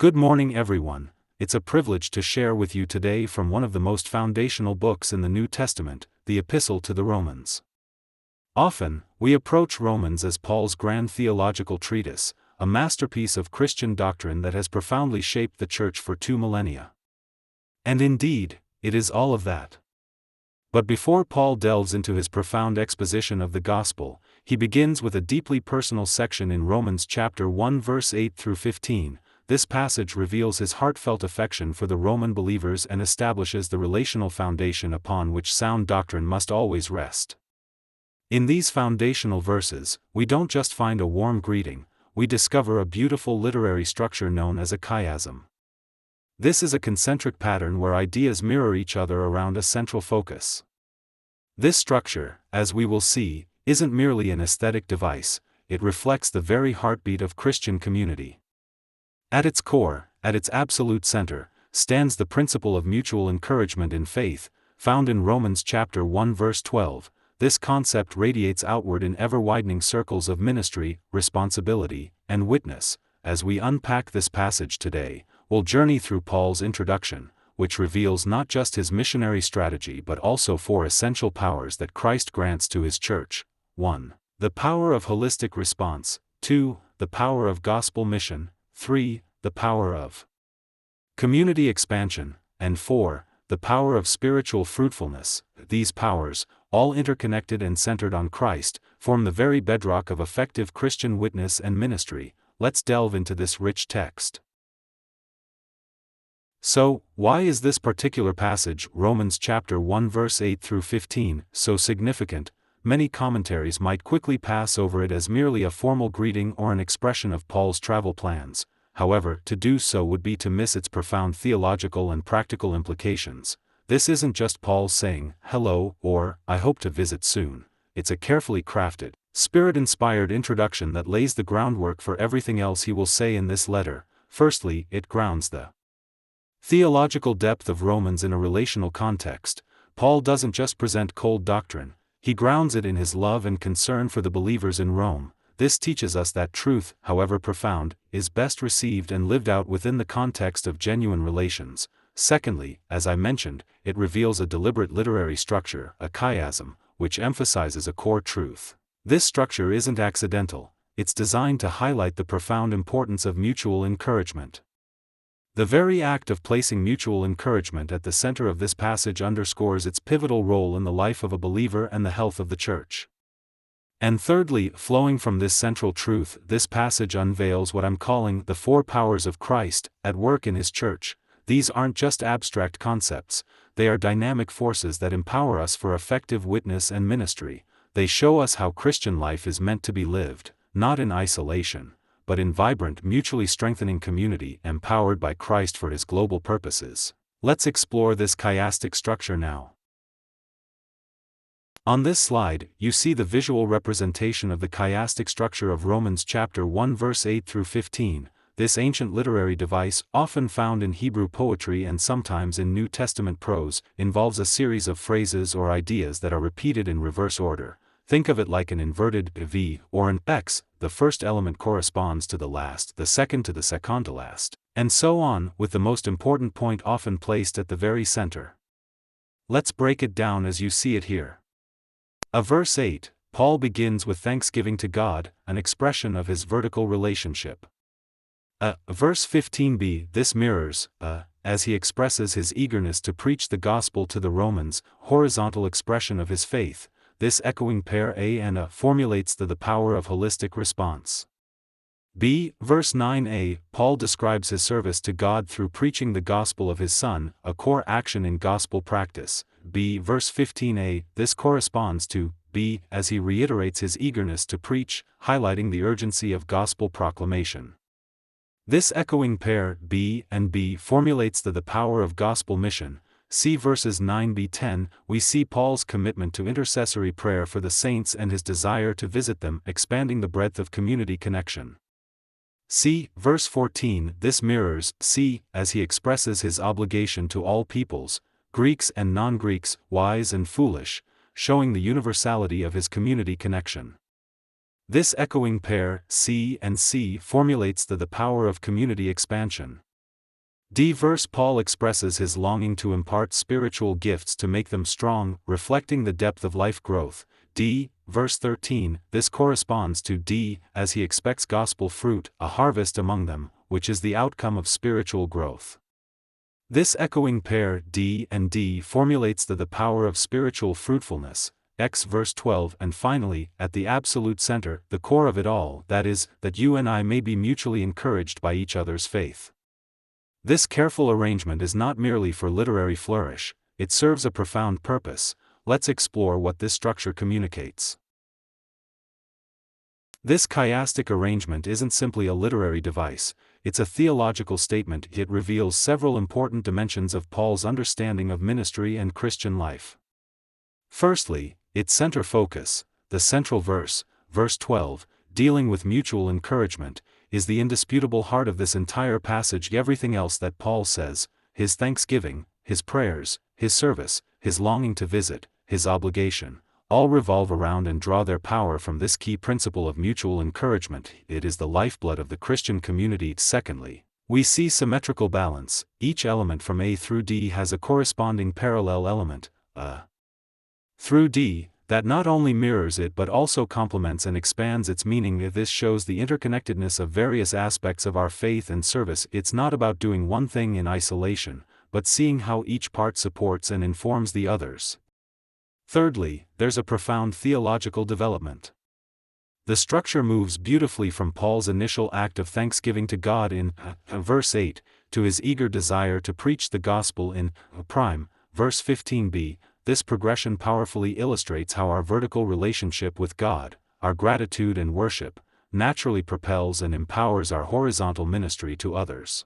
Good morning, everyone. It's a privilege to share with you today from one of the most foundational books in the New Testament, the Epistle to the Romans. Often, we approach Romans as Paul's grand theological treatise, a masterpiece of Christian doctrine that has profoundly shaped the Church for 2 millennia. And indeed, it is all of that. But before Paul delves into his profound exposition of the gospel, he begins with a deeply personal section in Romans chapter 1 verse 8 through 15. This passage reveals his heartfelt affection for the Roman believers and establishes the relational foundation upon which sound doctrine must always rest. In these foundational verses, we don't just find a warm greeting, we discover a beautiful literary structure known as a chiasm. This is a concentric pattern where ideas mirror each other around a central focus. This structure, as we will see, isn't merely an aesthetic device, it reflects the very heartbeat of Christian community. At its core, at its absolute center, stands the principle of mutual encouragement in faith, found in Romans chapter 1 verse 12. This concept radiates outward in ever-widening circles of ministry, responsibility, and witness. As we unpack this passage today, we'll journey through Paul's introduction, which reveals not just his missionary strategy but also 4 essential powers that Christ grants to his church. 1. The power of holistic response. 2. The power of gospel mission. 3. The power of community expansion. And 4. The power of spiritual fruitfulness. These powers, all interconnected and centered on Christ, form the very bedrock of effective Christian witness and ministry. Let's delve into this rich text. So, why is this particular passage, Romans chapter 1 verse 8 through 15, so significant? Many commentaries might quickly pass over it as merely a formal greeting or an expression of Paul's travel plans. However, to do so would be to miss its profound theological and practical implications. This isn't just Paul saying, "Hello," or, "I hope to visit soon." It's a carefully crafted, Spirit-inspired introduction that lays the groundwork for everything else he will say in this letter. Firstly, it grounds the theological depth of Romans in a relational context. Paul doesn't just present cold doctrine, he grounds it in his love and concern for the believers in Rome. This teaches us that truth, however profound, is best received and lived out within the context of genuine relations. Secondly, as I mentioned, it reveals a deliberate literary structure, a chiasm, which emphasizes a core truth. This structure isn't accidental, it's designed to highlight the profound importance of mutual encouragement. The very act of placing mutual encouragement at the center of this passage underscores its pivotal role in the life of a believer and the health of the church. And thirdly, flowing from this central truth, this passage unveils what I'm calling the 4 powers of Christ, at work in his church. These aren't just abstract concepts, they are dynamic forces that empower us for effective witness and ministry. They show us how Christian life is meant to be lived, not in isolation, but in vibrant, mutually strengthening community empowered by Christ for his global purposes. Let's explore this chiastic structure now. On this slide, you see the visual representation of the chiastic structure of Romans chapter 1 verse 8 through 15. This ancient literary device, often found in Hebrew poetry and sometimes in New Testament prose, involves a series of phrases or ideas that are repeated in reverse order. Think of it like an inverted V or an X. The first element corresponds to the last, the second to the second to last, and so on, with the most important point often placed at the very center. Let's break it down as you see it here. Verse 8, Paul begins with thanksgiving to God, an expression of his vertical relationship. Verse 15b, this mirrors, as he expresses his eagerness to preach the gospel to the Romans, horizontal expression of his faith. This echoing pair A and A formulates the power of holistic response. B. Verse 9a, Paul describes his service to God through preaching the gospel of his Son, a core action in gospel practice. B. Verse 15a, this corresponds to B, as he reiterates his eagerness to preach, highlighting the urgency of gospel proclamation. This echoing pair, B and B, formulates the power of gospel mission. See verses 9b-10, we see Paul's commitment to intercessory prayer for the saints and his desire to visit them, expanding the breadth of community connection. See verse 14, this mirrors C, as he expresses his obligation to all peoples, Greeks and non-Greeks, wise and foolish, showing the universality of his community connection. This echoing pair, C and C, formulates the power of community expansion. D. Verse Paul expresses his longing to impart spiritual gifts to make them strong, reflecting the depth of life growth. D. Verse 13, this corresponds to D, as he expects gospel fruit, a harvest among them, which is the outcome of spiritual growth. This echoing pair, D and D, formulates the power of spiritual fruitfulness, X verse 12, and finally, at the absolute center, the core of it all, that is, that you and I may be mutually encouraged by each other's faith. This careful arrangement is not merely for literary flourish, it serves a profound purpose. Let's explore what this structure communicates. This chiastic arrangement isn't simply a literary device, it's a theological statement. It reveals several important dimensions of Paul's understanding of ministry and Christian life. Firstly, its center focus, the central verse, verse 12, dealing with mutual encouragement, is the indisputable heart of this entire passage. Everything else that Paul says, his thanksgiving, his prayers, his service, his longing to visit, his obligation, all revolve around and draw their power from this key principle of mutual encouragement. It is the lifeblood of the Christian community. Secondly, we see symmetrical balance. Each element from A through D has a corresponding parallel element, A through D, that not only mirrors it but also complements and expands its meaning. This shows the interconnectedness of various aspects of our faith and service. It's not about doing one thing in isolation, but seeing how each part supports and informs the others. Thirdly, there's a profound theological development. The structure moves beautifully from Paul's initial act of thanksgiving to God in verse 8, to his eager desire to preach the gospel in verse 15b. This progression powerfully illustrates how our vertical relationship with God, our gratitude and worship, naturally propels and empowers our horizontal ministry to others.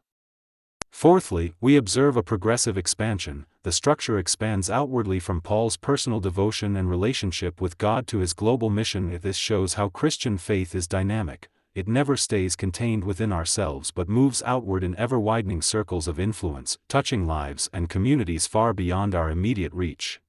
Fourthly, we observe a progressive expansion. The structure expands outwardly from Paul's personal devotion and relationship with God to his global mission. This shows how Christian faith is dynamic. It never stays contained within ourselves but moves outward in ever-widening circles of influence, touching lives and communities far beyond our immediate reach.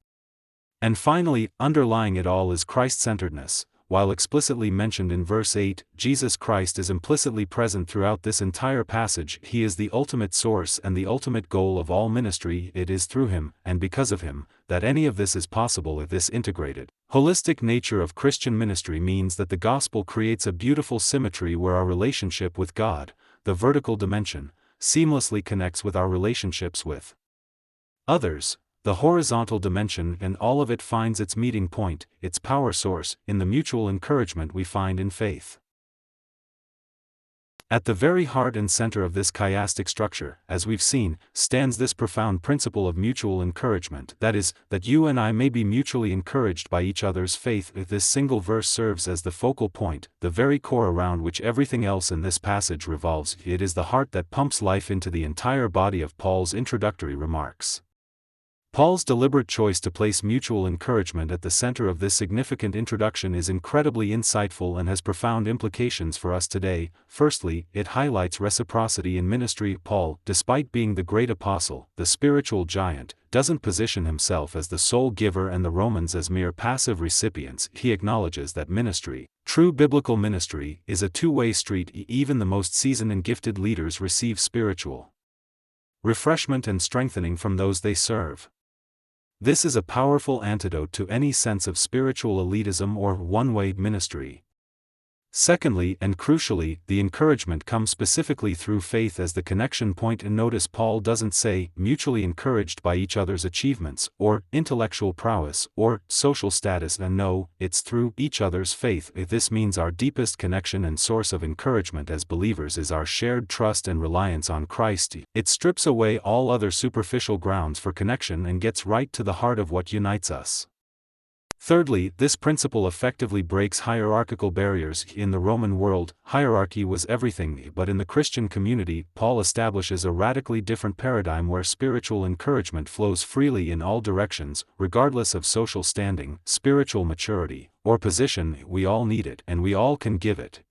And finally, underlying it all is Christ-centeredness. While explicitly mentioned in verse 8, Jesus Christ is implicitly present throughout this entire passage. He is the ultimate source and the ultimate goal of all ministry. It is through him, and because of him, that any of this is possible. This integrated, holistic nature of Christian ministry means that the gospel creates a beautiful symmetry where our relationship with God, the vertical dimension, seamlessly connects with our relationships with others, the horizontal dimension, and all of it finds its meeting point, its power source, in the mutual encouragement we find in faith. At the very heart and center of this chiastic structure, as we've seen, stands this profound principle of mutual encouragement, that is, that you and I may be mutually encouraged by each other's faith. This single verse serves as the focal point, the very core around which everything else in this passage revolves. It is the heart that pumps life into the entire body of Paul's introductory remarks. Paul's deliberate choice to place mutual encouragement at the center of this significant introduction is incredibly insightful and has profound implications for us today. Firstly, it highlights reciprocity in ministry. Paul, despite being the great apostle, the spiritual giant, doesn't position himself as the sole giver and the Romans as mere passive recipients. He acknowledges that ministry, true biblical ministry, is a two-way street. Even the most seasoned and gifted leaders receive spiritual refreshment and strengthening from those they serve. This is a powerful antidote to any sense of spiritual elitism or one-way ministry. Secondly, and crucially, the encouragement comes specifically through faith as the connection point. And notice Paul doesn't say, mutually encouraged by each other's achievements, or intellectual prowess, or social status. And no, it's through each other's faith. This means our deepest connection and source of encouragement as believers is our shared trust and reliance on Christ. It strips away all other superficial grounds for connection and gets right to the heart of what unites us. Thirdly, this principle effectively breaks hierarchical barriers. In the Roman world, hierarchy was everything, but in the Christian community, Paul establishes a radically different paradigm where spiritual encouragement flows freely in all directions, regardless of social standing, spiritual maturity, or position. We all need it, and we all can give it.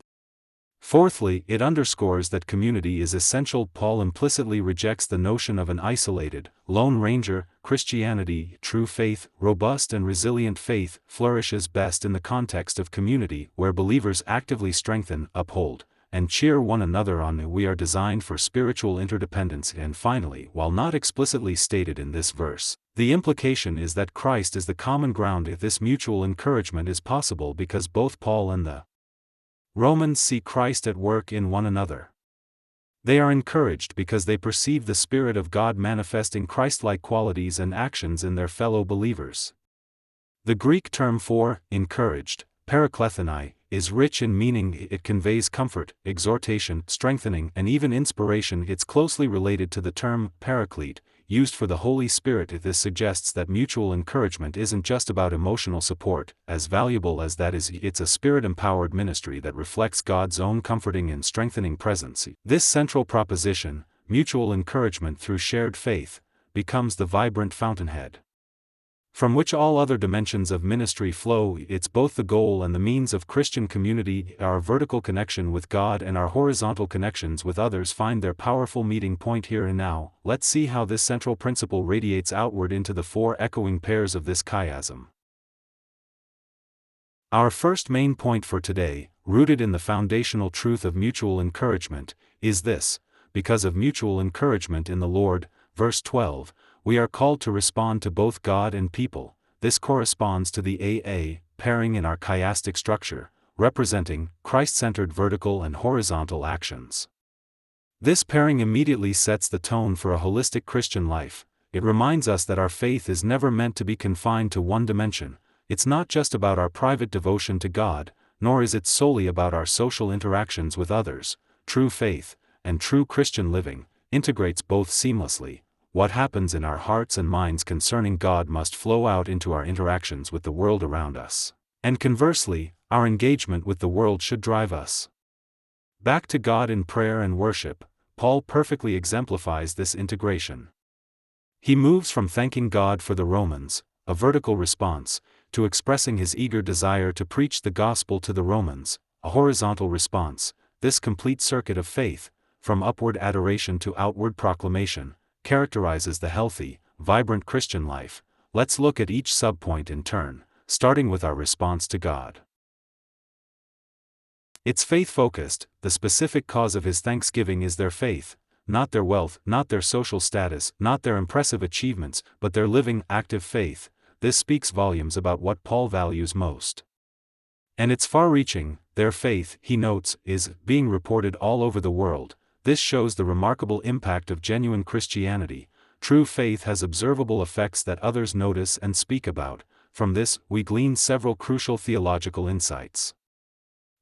Fourthly, it underscores that community is essential. Paul implicitly rejects the notion of an isolated, lone ranger. Christianity, true faith, robust and resilient faith, flourishes best in the context of community, where believers actively strengthen, uphold, and cheer one another on. We are designed for spiritual interdependence. And finally, while not explicitly stated in this verse, the implication is that Christ is the common ground. If this mutual encouragement is possible because both Paul and the Romans see Christ at work in one another. They are encouraged because they perceive the Spirit of God manifesting Christ-like qualities and actions in their fellow believers. The Greek term for encouraged, paraklethenai, is rich in meaning. It conveys comfort, exhortation, strengthening, and even inspiration. It's closely related to the term paraclete, used for the Holy Spirit. This suggests that mutual encouragement isn't just about emotional support, as valuable as that is. It's a Spirit-empowered ministry that reflects God's own comforting and strengthening presence. This central proposition, mutual encouragement through shared faith, becomes the vibrant fountainhead from which all other dimensions of ministry flow. It's both the goal and the means of Christian community. Our vertical connection with God and our horizontal connections with others find their powerful meeting point here and now. Let's see how this central principle radiates outward into the four echoing pairs of this chiasm. Our first main point for today, rooted in the foundational truth of mutual encouragement, is this: because of mutual encouragement in the Lord, verse 12, we are called to respond to both God and people. This corresponds to the AA pairing in our chiastic structure, representing Christ-centered vertical and horizontal actions. This pairing immediately sets the tone for a holistic Christian life. It reminds us that our faith is never meant to be confined to one dimension. It's not just about our private devotion to God, nor is it solely about our social interactions with others. True faith, and true Christian living, integrates both seamlessly. What happens in our hearts and minds concerning God must flow out into our interactions with the world around us. And conversely, our engagement with the world should drive us back to God in prayer and worship. Paul perfectly exemplifies this integration. He moves from thanking God for the Romans, a vertical response, to expressing his eager desire to preach the gospel to the Romans, a horizontal response. This complete circuit of faith, from upward adoration to outward proclamation, characterizes the healthy, vibrant Christian life. Let's look at each subpoint in turn, starting with our response to God. It's faith-focused. The specific cause of his thanksgiving is their faith, not their wealth, not their social status, not their impressive achievements, but their living, active faith. This speaks volumes about what Paul values most. And it's far-reaching. Their faith, he notes, is being reported all over the world. This shows the remarkable impact of genuine Christianity. True faith has observable effects that others notice and speak about. From this, we glean several crucial theological insights.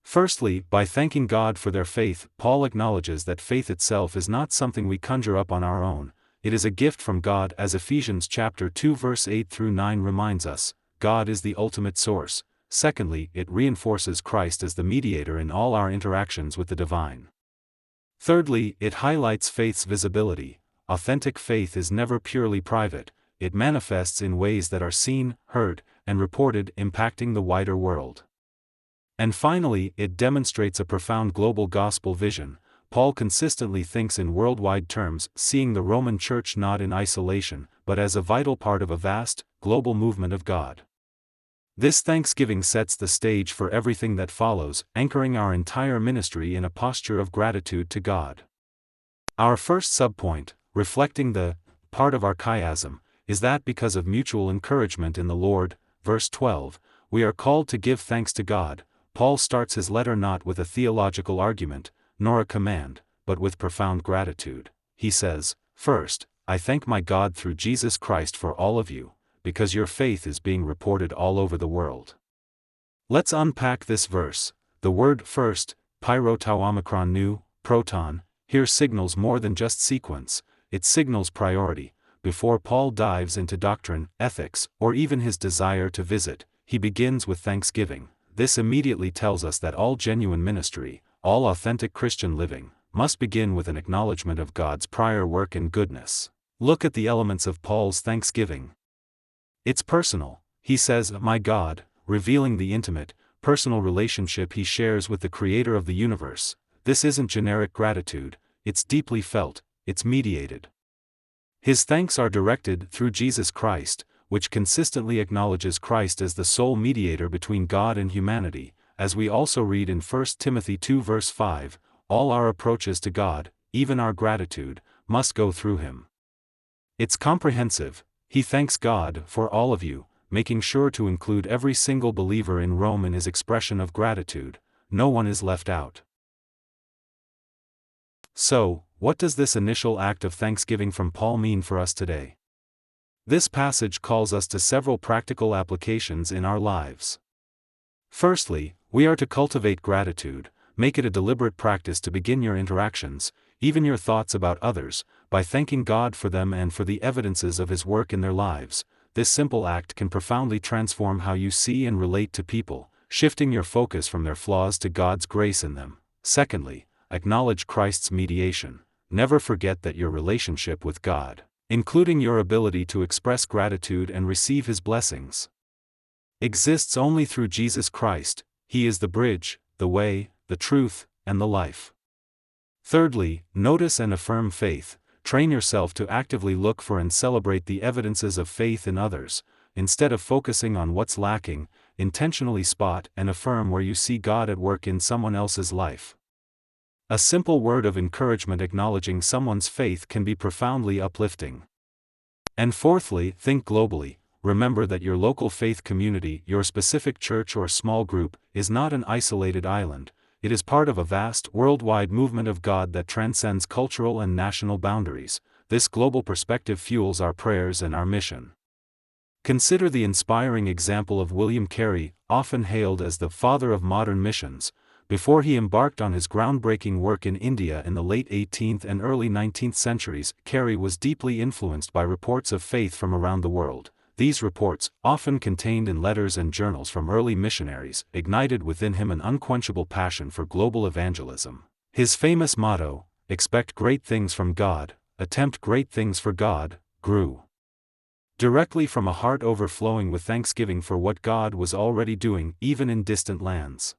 Firstly, by thanking God for their faith, Paul acknowledges that faith itself is not something we conjure up on our own. It is a gift from God, as Ephesians chapter 2 verse 8 through 9 reminds us. God is the ultimate source. Secondly, it reinforces Christ as the mediator in all our interactions with the divine. Thirdly, it highlights faith's visibility. Authentic faith is never purely private. It manifests in ways that are seen, heard, and reported, impacting the wider world. And finally, it demonstrates a profound global gospel vision. Paul consistently thinks in worldwide terms, seeing the Roman Church not in isolation, but as a vital part of a vast, global movement of God. This thanksgiving sets the stage for everything that follows, anchoring our entire ministry in a posture of gratitude to God. Our first subpoint, reflecting the part of our chiasm, is that because of mutual encouragement in the Lord, verse 12, we are called to give thanks to God. Paul starts his letter not with a theological argument, nor a command, but with profound gratitude. He says, "First, I thank my God through Jesus Christ for all of you, because your faith is being reported all over the world." Let's unpack this verse. The word first, pyrotauomicron nu, proton, here signals more than just sequence, it signals priority. Before Paul dives into doctrine, ethics, or even his desire to visit, he begins with thanksgiving. This immediately tells us that all genuine ministry, all authentic Christian living, must begin with an acknowledgement of God's prior work and goodness. Look at the elements of Paul's thanksgiving. It's personal. He says, "My God," revealing the intimate, personal relationship he shares with the Creator of the universe. This isn't generic gratitude, it's deeply felt, it's mediated. His thanks are directed through Jesus Christ, which consistently acknowledges Christ as the sole mediator between God and humanity, as we also read in 1 Timothy 2 verse 5, all our approaches to God, even our gratitude, must go through him. It's comprehensive. He thanks God for all of you, making sure to include every single believer in Rome in his expression of gratitude. No one is left out. So, what does this initial act of thanksgiving from Paul mean for us today? This passage calls us to several practical applications in our lives. Firstly, we are to cultivate gratitude. Make it a deliberate practice to begin your interactions, even your thoughts about others, by thanking God for them and for the evidences of his work in their lives. This simple act can profoundly transform how you see and relate to people, shifting your focus from their flaws to God's grace in them. Secondly, acknowledge Christ's mediation. Never forget that your relationship with God, including your ability to express gratitude and receive his blessings, exists only through Jesus Christ. He is the bridge, the way, the truth, and the life. Thirdly, notice and affirm faith. Train yourself to actively look for and celebrate the evidences of faith in others. Instead of focusing on what's lacking, intentionally spot and affirm where you see God at work in someone else's life. A simple word of encouragement acknowledging someone's faith can be profoundly uplifting. And fourthly, think globally. Remember that your local faith community, your specific church or small group, is not an isolated island. It is part of a vast, worldwide movement of God that transcends cultural and national boundaries. This global perspective fuels our prayers and our mission. Consider the inspiring example of William Carey, often hailed as the father of modern missions. Before he embarked on his groundbreaking work in India in the late 18th and early 19th centuries, Carey was deeply influenced by reports of faith from around the world. These reports, often contained in letters and journals from early missionaries, ignited within him an unquenchable passion for global evangelism. His famous motto, "Expect great things from God, attempt great things for God," grew directly from a heart overflowing with thanksgiving for what God was already doing, even in distant lands.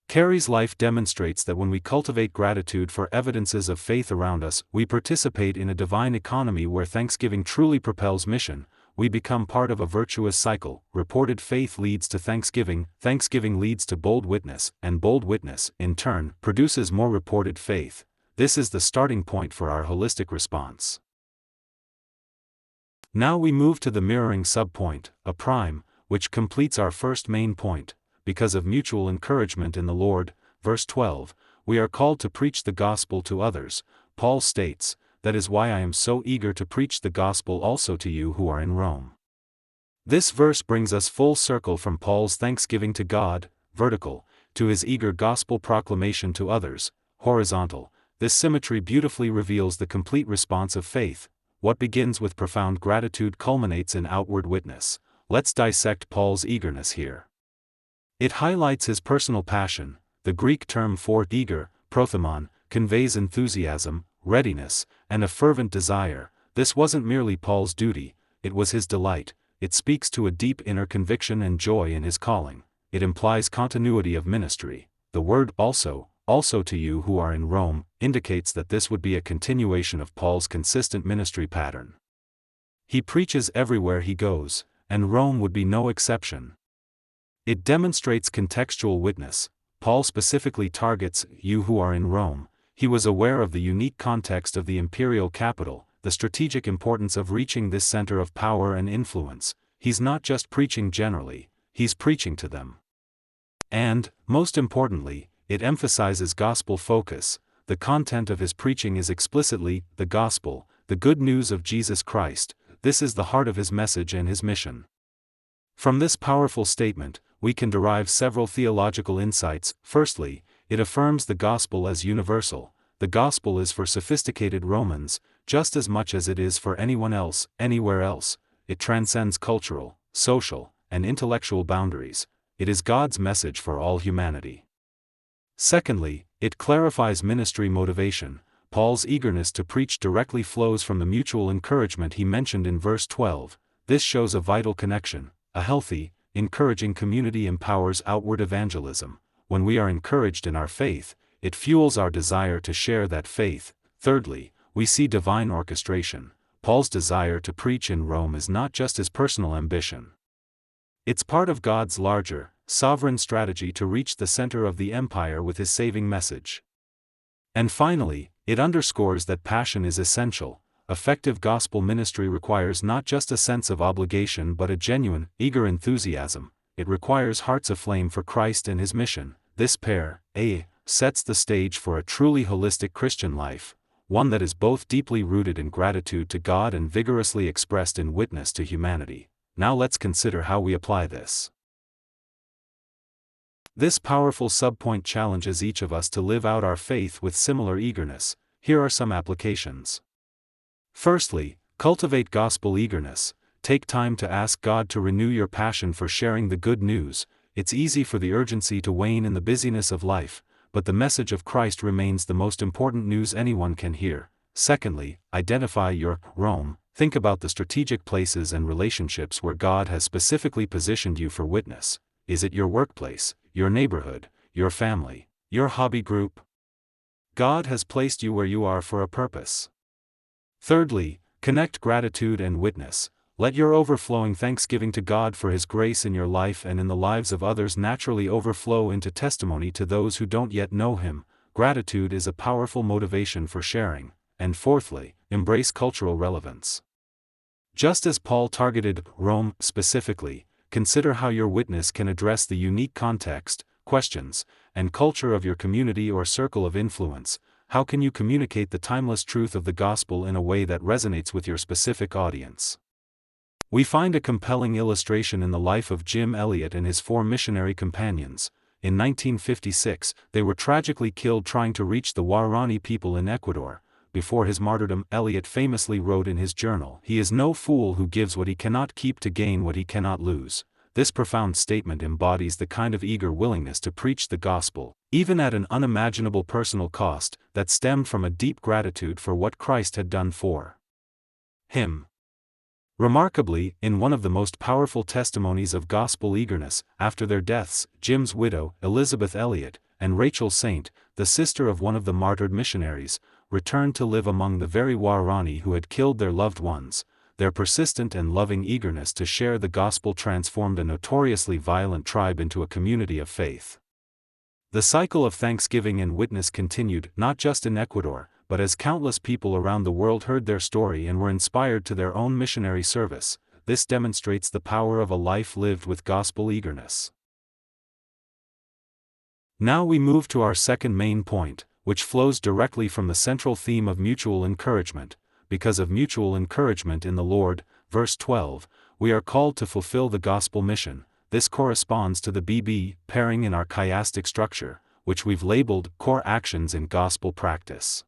Carey's life demonstrates that when we cultivate gratitude for evidences of faith around us, we participate in a divine economy where thanksgiving truly propels mission. We become part of a virtuous cycle. Reported faith leads to thanksgiving, thanksgiving leads to bold witness, and bold witness, in turn, produces more reported faith. This is the starting point for our holistic response. Now we move to the mirroring subpoint, a prime, which completes our first main point. Because of mutual encouragement in the Lord, verse 12, we are called to preach the gospel to others. Paul states, "That is why I am so eager to preach the gospel also to you who are in Rome." This verse brings us full circle from Paul's thanksgiving to God, vertical, to his eager gospel proclamation to others, horizontal. This symmetry beautifully reveals the complete response of faith. What begins with profound gratitude culminates in outward witness. Let's dissect Paul's eagerness here. It highlights his personal passion. The Greek term for eager, prothemon, conveys enthusiasm, readiness, and a fervent desire. This wasn't merely Paul's duty, it was his delight. It speaks to a deep inner conviction and joy in his calling. It implies continuity of ministry. The word also to you who are in Rome, indicates that this would be a continuation of Paul's consistent ministry pattern. He preaches everywhere he goes, and Rome would be no exception. It demonstrates contextual witness. Paul specifically targets you who are in Rome. He was aware of the unique context of the imperial capital, the strategic importance of reaching this center of power and influence. He's not just preaching generally, he's preaching to them. And, most importantly, it emphasizes gospel focus. The content of his preaching is explicitly the gospel, the good news of Jesus Christ. This is the heart of his message and his mission. From this powerful statement, we can derive several theological insights. Firstly, it affirms the gospel as universal. The gospel is for sophisticated Romans, just as much as it is for anyone else, anywhere else. It transcends cultural, social, and intellectual boundaries. It is God's message for all humanity. Secondly, it clarifies ministry motivation. Paul's eagerness to preach directly flows from the mutual encouragement he mentioned in verse 12. This shows a vital connection. A healthy, encouraging community empowers outward evangelism. When we are encouraged in our faith, it fuels our desire to share that faith. Thirdly, we see divine orchestration. Paul's desire to preach in Rome is not just his personal ambition. It's part of God's larger, sovereign strategy to reach the center of the empire with his saving message. And finally, it underscores that passion is essential. Effective gospel ministry requires not just a sense of obligation but a genuine, eager enthusiasm. It requires hearts aflame for Christ and His mission. This pair, sets the stage for a truly holistic Christian life, one that is both deeply rooted in gratitude to God and vigorously expressed in witness to humanity. Now let's consider how we apply this. This powerful subpoint challenges each of us to live out our faith with similar eagerness. Here are some applications. Firstly, cultivate gospel eagerness. Take time to ask God to renew your passion for sharing the good news. It's easy for the urgency to wane in the busyness of life, but the message of Christ remains the most important news anyone can hear. Secondly, identify your Rome. Think about the strategic places and relationships where God has specifically positioned you for witness. Is it your workplace, your neighborhood, your family, your hobby group? God has placed you where you are for a purpose. Thirdly, connect gratitude and witness. Let your overflowing thanksgiving to God for His grace in your life and in the lives of others naturally overflow into testimony to those who don't yet know Him. Gratitude is a powerful motivation for sharing. And fourthly, embrace cultural relevance. Just as Paul targeted Rome specifically, consider how your witness can address the unique context, questions, and culture of your community or circle of influence. How can you communicate the timeless truth of the gospel in a way that resonates with your specific audience? We find a compelling illustration in the life of Jim Elliot and his 4 missionary companions. In 1956, they were tragically killed trying to reach the Guarani people in Ecuador. Before his martyrdom, Elliot famously wrote in his journal, "He is no fool who gives what he cannot keep to gain what he cannot lose." This profound statement embodies the kind of eager willingness to preach the gospel, even at an unimaginable personal cost, that stemmed from a deep gratitude for what Christ had done for him. Remarkably, in one of the most powerful testimonies of gospel eagerness, after their deaths, Jim's widow, Elizabeth Elliot, and Rachel Saint, the sister of one of the martyred missionaries, returned to live among the very Guarani who had killed their loved ones. Their persistent and loving eagerness to share the gospel transformed a notoriously violent tribe into a community of faith. The cycle of thanksgiving and witness continued, not just in Ecuador, but as countless people around the world heard their story and were inspired to their own missionary service. This demonstrates the power of a life lived with gospel eagerness. Now we move to our second main point, which flows directly from the central theme of mutual encouragement. Because of mutual encouragement in the Lord, verse 12, we are called to fulfill the gospel mission. This corresponds to the BB pairing in our chiastic structure, which we've labeled core actions in gospel practice.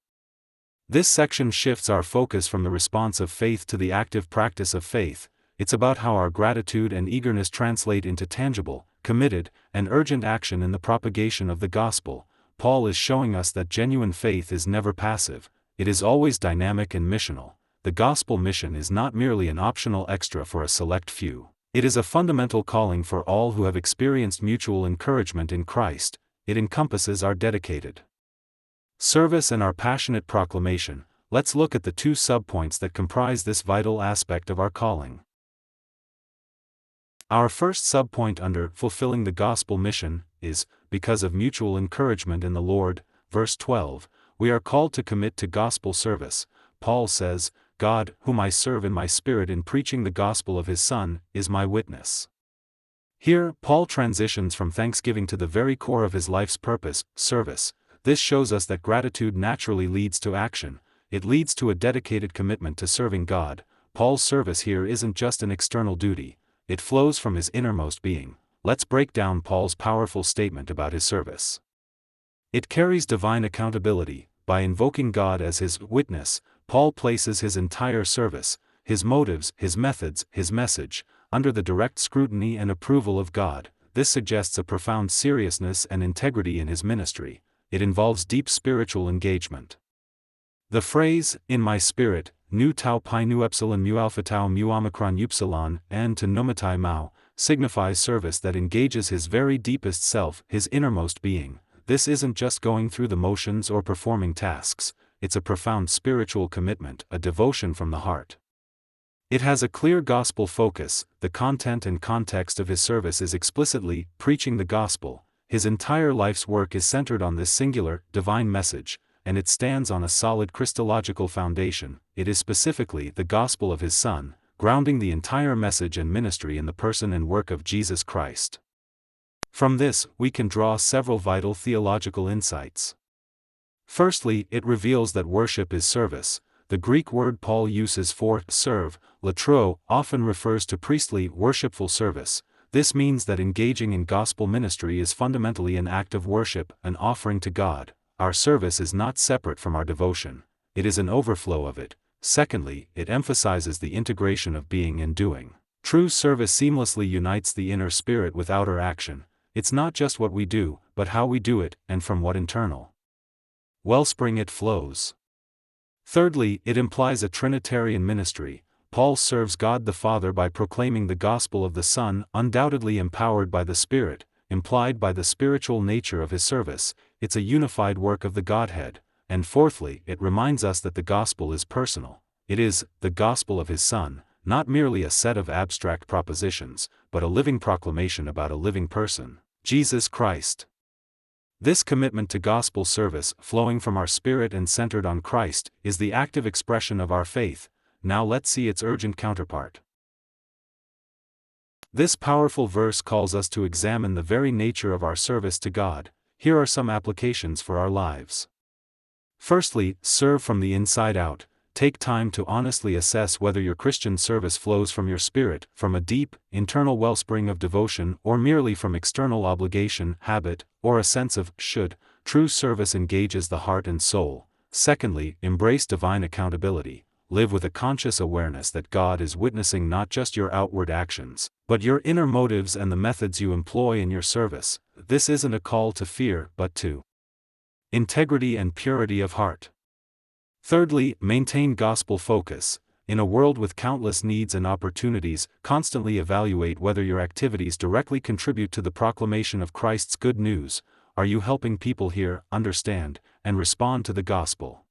This section shifts our focus from the response of faith to the active practice of faith. It's about how our gratitude and eagerness translate into tangible, committed, and urgent action in the propagation of the gospel. Paul is showing us that genuine faith is never passive. It is always dynamic and missional. The gospel mission is not merely an optional extra for a select few. It is a fundamental calling for all who have experienced mutual encouragement in Christ. It encompasses our dedicated service and our passionate proclamation. Let's look at the 2 subpoints that comprise this vital aspect of our calling. Our first subpoint under fulfilling the gospel mission is, because of mutual encouragement in the Lord, verse 12. We are called to commit to gospel service. Paul says, God, whom I serve in my spirit in preaching the gospel of His Son, is my witness. Here, Paul transitions from thanksgiving to the very core of his life's purpose, service. This shows us that gratitude naturally leads to action. It leads to a dedicated commitment to serving God. Paul's service here isn't just an external duty. It flows from his innermost being. Let's break down Paul's powerful statement about his service. It carries divine accountability. By invoking God as his witness, Paul places his entire service, his motives, his methods, his message, under the direct scrutiny and approval of God. This suggests a profound seriousness and integrity in his ministry. It involves deep spiritual engagement. The phrase, in my spirit, nu tau pi nu epsilon mu alpha tau mu omicron upsilon, and to nomatai mau, signifies service that engages his very deepest self, his innermost being. This isn't just going through the motions or performing tasks, it's a profound spiritual commitment, a devotion from the heart. It has a clear gospel focus. The content and context of his service is explicitly preaching the gospel. His entire life's work is centered on this singular, divine message, and it stands on a solid Christological foundation. It is specifically the gospel of his Son, grounding the entire message and ministry in the person and work of Jesus Christ. From this, we can draw several vital theological insights. Firstly, it reveals that worship is service. The Greek word Paul uses for serve, latro, often refers to priestly, worshipful service. This means that engaging in gospel ministry is fundamentally an act of worship, an offering to God. Our service is not separate from our devotion, it is an overflow of it. Secondly, it emphasizes the integration of being and doing. True service seamlessly unites the inner spirit with outer action. It's not just what we do, but how we do it, and from what internal wellspring it flows. Thirdly, it implies a Trinitarian ministry. Paul serves God the Father by proclaiming the gospel of the Son, undoubtedly empowered by the Spirit, implied by the spiritual nature of his service. It's a unified work of the Godhead. And fourthly, it reminds us that the gospel is personal. It is the gospel of his Son, not merely a set of abstract propositions, but a living proclamation about a living person, Jesus Christ. This commitment to gospel service, flowing from our spirit and centered on Christ, is the active expression of our faith. Now let's see its urgent counterpart. This powerful verse calls us to examine the very nature of our service to God. Here are some applications for our lives. Firstly, serve from the inside out. Take time to honestly assess whether your Christian service flows from your spirit, from a deep, internal wellspring of devotion, or merely from external obligation, habit, or a sense of should. True service engages the heart and soul. Secondly, embrace divine accountability. Live with a conscious awareness that God is witnessing not just your outward actions, but your inner motives and the methods you employ in your service. This isn't a call to fear, but to integrity and purity of heart. Thirdly, maintain gospel focus. In a world with countless needs and opportunities, constantly evaluate whether your activities directly contribute to the proclamation of Christ's good news. Are you helping people hear, understand, and respond to the gospel?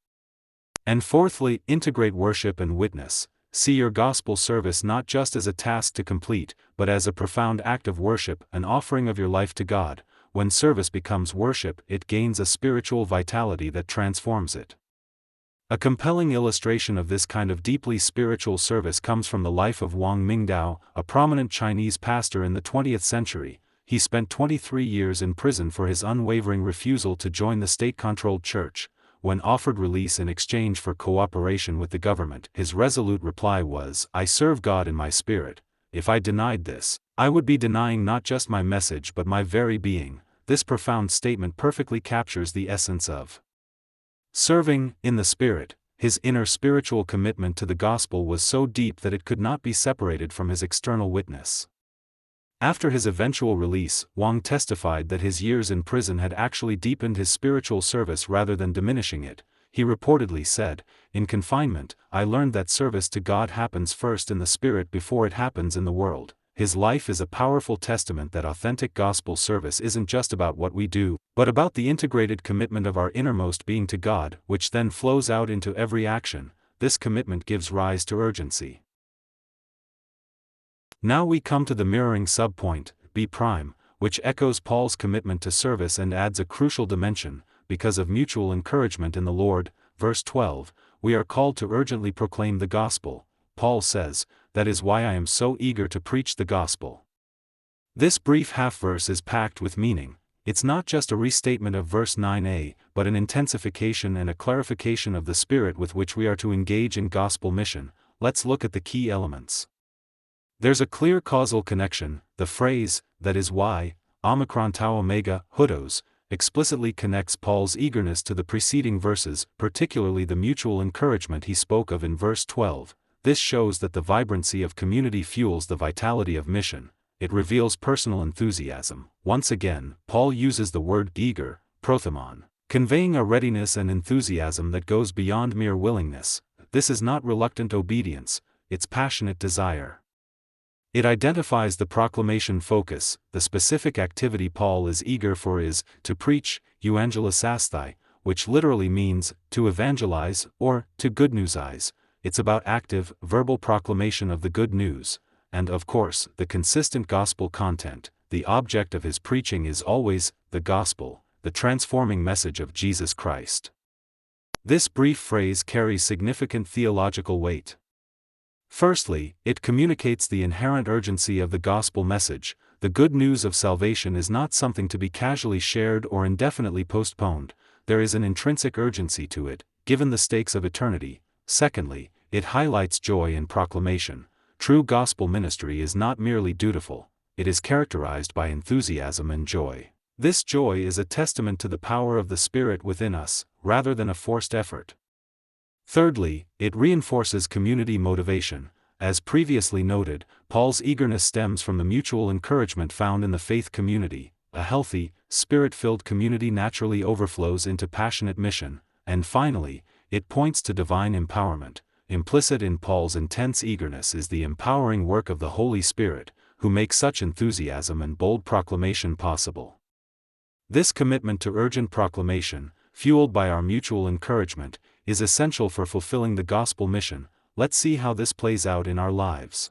And fourthly, integrate worship and witness. See your gospel service not just as a task to complete, but as a profound act of worship, an offering of your life to God. When service becomes worship, it gains a spiritual vitality that transforms it. A compelling illustration of this kind of deeply spiritual service comes from the life of Wang Mingdao, a prominent Chinese pastor in the 20th century. He spent 23 years in prison for his unwavering refusal to join the state-controlled church. When offered release in exchange for cooperation with the government, his resolute reply was, "I serve God in my spirit. If I denied this, I would be denying not just my message but my very being." This profound statement perfectly captures the essence of serving in the Spirit. His inner spiritual commitment to the gospel was so deep that it could not be separated from his external witness. After his eventual release, Wang testified that his years in prison had actually deepened his spiritual service rather than diminishing it. He reportedly said, "In confinement, I learned that service to God happens first in the Spirit before it happens in the world." His life is a powerful testament that authentic gospel service isn't just about what we do, but about the integrated commitment of our innermost being to God, which then flows out into every action. This commitment gives rise to urgency. Now we come to the mirroring subpoint, B', which echoes Paul's commitment to service and adds a crucial dimension. Because of mutual encouragement in the Lord, verse 12, we are called to urgently proclaim the gospel. Paul says, "That is why I am so eager to preach the gospel." This brief half-verse is packed with meaning. It's not just a restatement of verse 9a, but an intensification and a clarification of the spirit with which we are to engage in gospel mission. Let's look at the key elements. There's a clear causal connection. The phrase, "that is why," omicron tau omega, hudos, explicitly connects Paul's eagerness to the preceding verses, particularly the mutual encouragement he spoke of in verse 12. This shows that the vibrancy of community fuels the vitality of mission. It reveals personal enthusiasm. Once again, Paul uses the word eager, prothemon, conveying a readiness and enthusiasm that goes beyond mere willingness. This is not reluctant obedience, it's passionate desire. It identifies the proclamation focus. The specific activity Paul is eager for is to preach, euangelisasthai, which literally means to evangelize or to good newsize. It's about active, verbal proclamation of the good news, and of course, the consistent gospel content. The object of his preaching is always the gospel, the transforming message of Jesus Christ. This brief phrase carries significant theological weight. Firstly, it communicates the inherent urgency of the gospel message. The good news of salvation is not something to be casually shared or indefinitely postponed. There is an intrinsic urgency to it, given the stakes of eternity. Secondly, it highlights joy in proclamation. True gospel ministry is not merely dutiful, it is characterized by enthusiasm and joy. This joy is a testament to the power of the Spirit within us, rather than a forced effort. Thirdly, it reinforces community motivation. As previously noted, Paul's eagerness stems from the mutual encouragement found in the faith community. A healthy, Spirit-filled community naturally overflows into passionate mission. And finally, it points to divine empowerment. Implicit in Paul's intense eagerness is the empowering work of the Holy Spirit, who makes such enthusiasm and bold proclamation possible. This commitment to urgent proclamation, fueled by our mutual encouragement, is essential for fulfilling the gospel mission. Let's see how this plays out in our lives.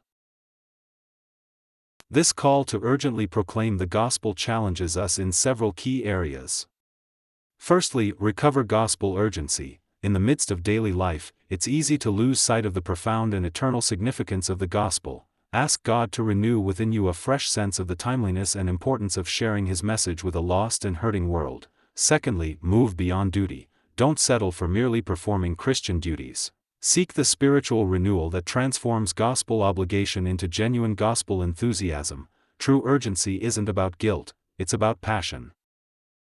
This call to urgently proclaim the gospel challenges us in several key areas. Firstly, recover gospel urgency. In the midst of daily life, it's easy to lose sight of the profound and eternal significance of the gospel. Ask God to renew within you a fresh sense of the timeliness and importance of sharing His message with a lost and hurting world. Secondly, move beyond duty. Don't settle for merely performing Christian duties. Seek the spiritual renewal that transforms gospel obligation into genuine gospel enthusiasm. True urgency isn't about guilt, it's about passion.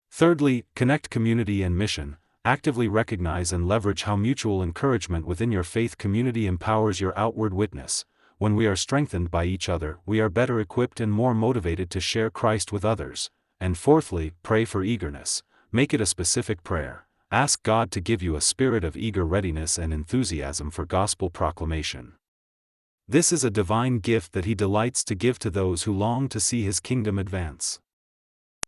Thirdly, connect community and mission. Actively recognize and leverage how mutual encouragement within your faith community empowers your outward witness. When we are strengthened by each other, we are better equipped and more motivated to share Christ with others. And fourthly, pray for eagerness. Make it a specific prayer. Ask God to give you a spirit of eager readiness and enthusiasm for gospel proclamation. This is a divine gift that He delights to give to those who long to see His kingdom advance.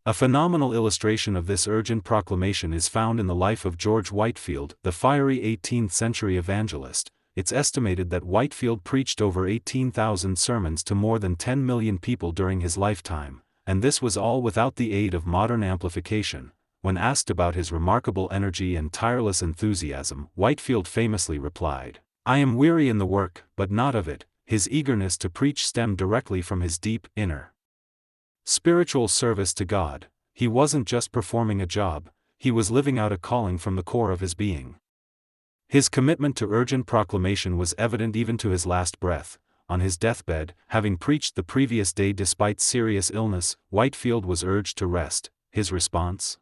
A phenomenal illustration of this urgent proclamation is found in the life of George Whitefield, the fiery 18th-century evangelist. It's estimated that Whitefield preached over 18,000 sermons to more than 10 million people during his lifetime, and this was all without the aid of modern amplification. When asked about his remarkable energy and tireless enthusiasm, Whitefield famously replied, "I am weary in the work, but not of it." His eagerness to preach stemmed directly from his deep, inner spiritual service to God. He wasn't just performing a job, he was living out a calling from the core of his being. His commitment to urgent proclamation was evident even to his last breath. On his deathbed, having preached the previous day despite serious illness, Whitefield was urged to rest. His response?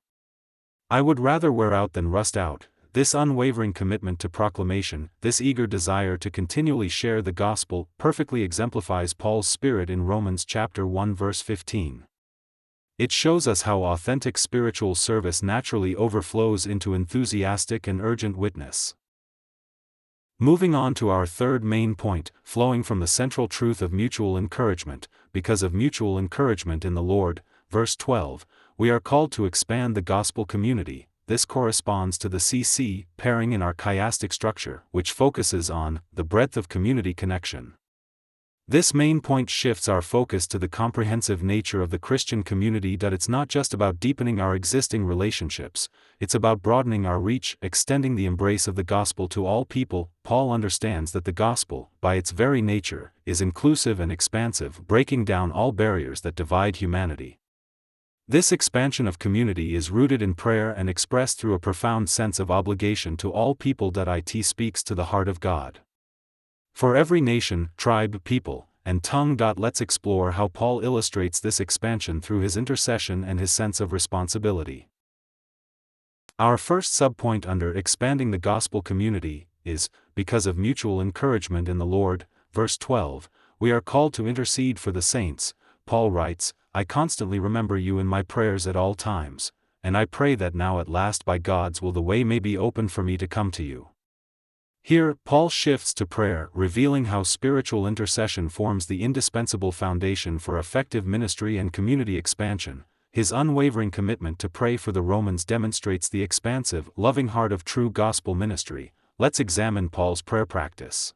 "I would rather wear out than rust out." This unwavering commitment to proclamation, this eager desire to continually share the gospel, perfectly exemplifies Paul's spirit in Romans chapter 1 verse 15. It shows us how authentic spiritual service naturally overflows into enthusiastic and urgent witness. Moving on to our third main point, flowing from the central truth of mutual encouragement, because of mutual encouragement in the Lord, verse 12, we are called to expand the gospel community. This corresponds to the CC pairing in our chiastic structure, which focuses on the breadth of community connection. This main point shifts our focus to the comprehensive nature of the Christian community, that it's not just about deepening our existing relationships, it's about broadening our reach, extending the embrace of the gospel to all people. Paul understands that the gospel, by its very nature, is inclusive and expansive, breaking down all barriers that divide humanity. This expansion of community is rooted in prayer and expressed through a profound sense of obligation to all people. It speaks to the heart of God. For every nation, tribe, people, and tongue. Let's explore how Paul illustrates this expansion through his intercession and his sense of responsibility. Our first subpoint under expanding the gospel community is, because of mutual encouragement in the Lord, verse 12, we are called to intercede for the saints. Paul writes, "I constantly remember you in my prayers at all times, and I pray that now at last by God's will the way may be opened for me to come to you." Here, Paul shifts to prayer, revealing how spiritual intercession forms the indispensable foundation for effective ministry and community expansion. His unwavering commitment to pray for the Romans demonstrates the expansive, loving heart of true gospel ministry. Let's examine Paul's prayer practice.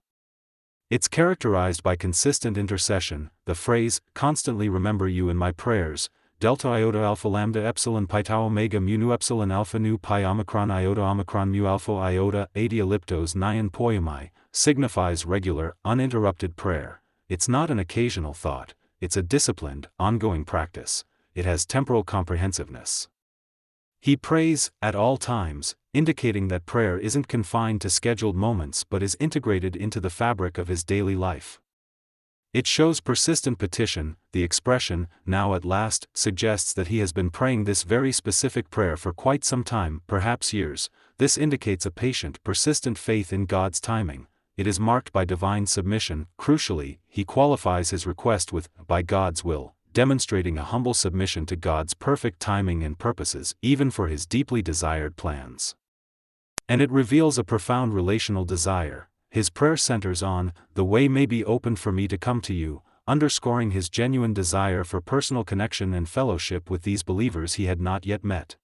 It's characterized by consistent intercession. The phrase, "constantly remember you in my prayers," delta iota alpha lambda epsilon pi tau omega mu nu epsilon alpha nu pi omicron mu alpha iota 80 elliptos nyan poiamai, signifies regular, uninterrupted prayer. It's not an occasional thought, it's a disciplined, ongoing practice. It has temporal comprehensiveness. He prays at all times, indicating that prayer isn't confined to scheduled moments but is integrated into the fabric of his daily life. It shows persistent petition. The expression, "now at last," suggests that he has been praying this very specific prayer for quite some time, perhaps years. This indicates a patient, persistent faith in God's timing. It is marked by divine submission. Crucially, he qualifies his request with, "by God's will," demonstrating a humble submission to God's perfect timing and purposes, even for his deeply desired plans. And it reveals a profound relational desire. His prayer centers on, "the way may be opened for me to come to you," underscoring his genuine desire for personal connection and fellowship with these believers he had not yet met.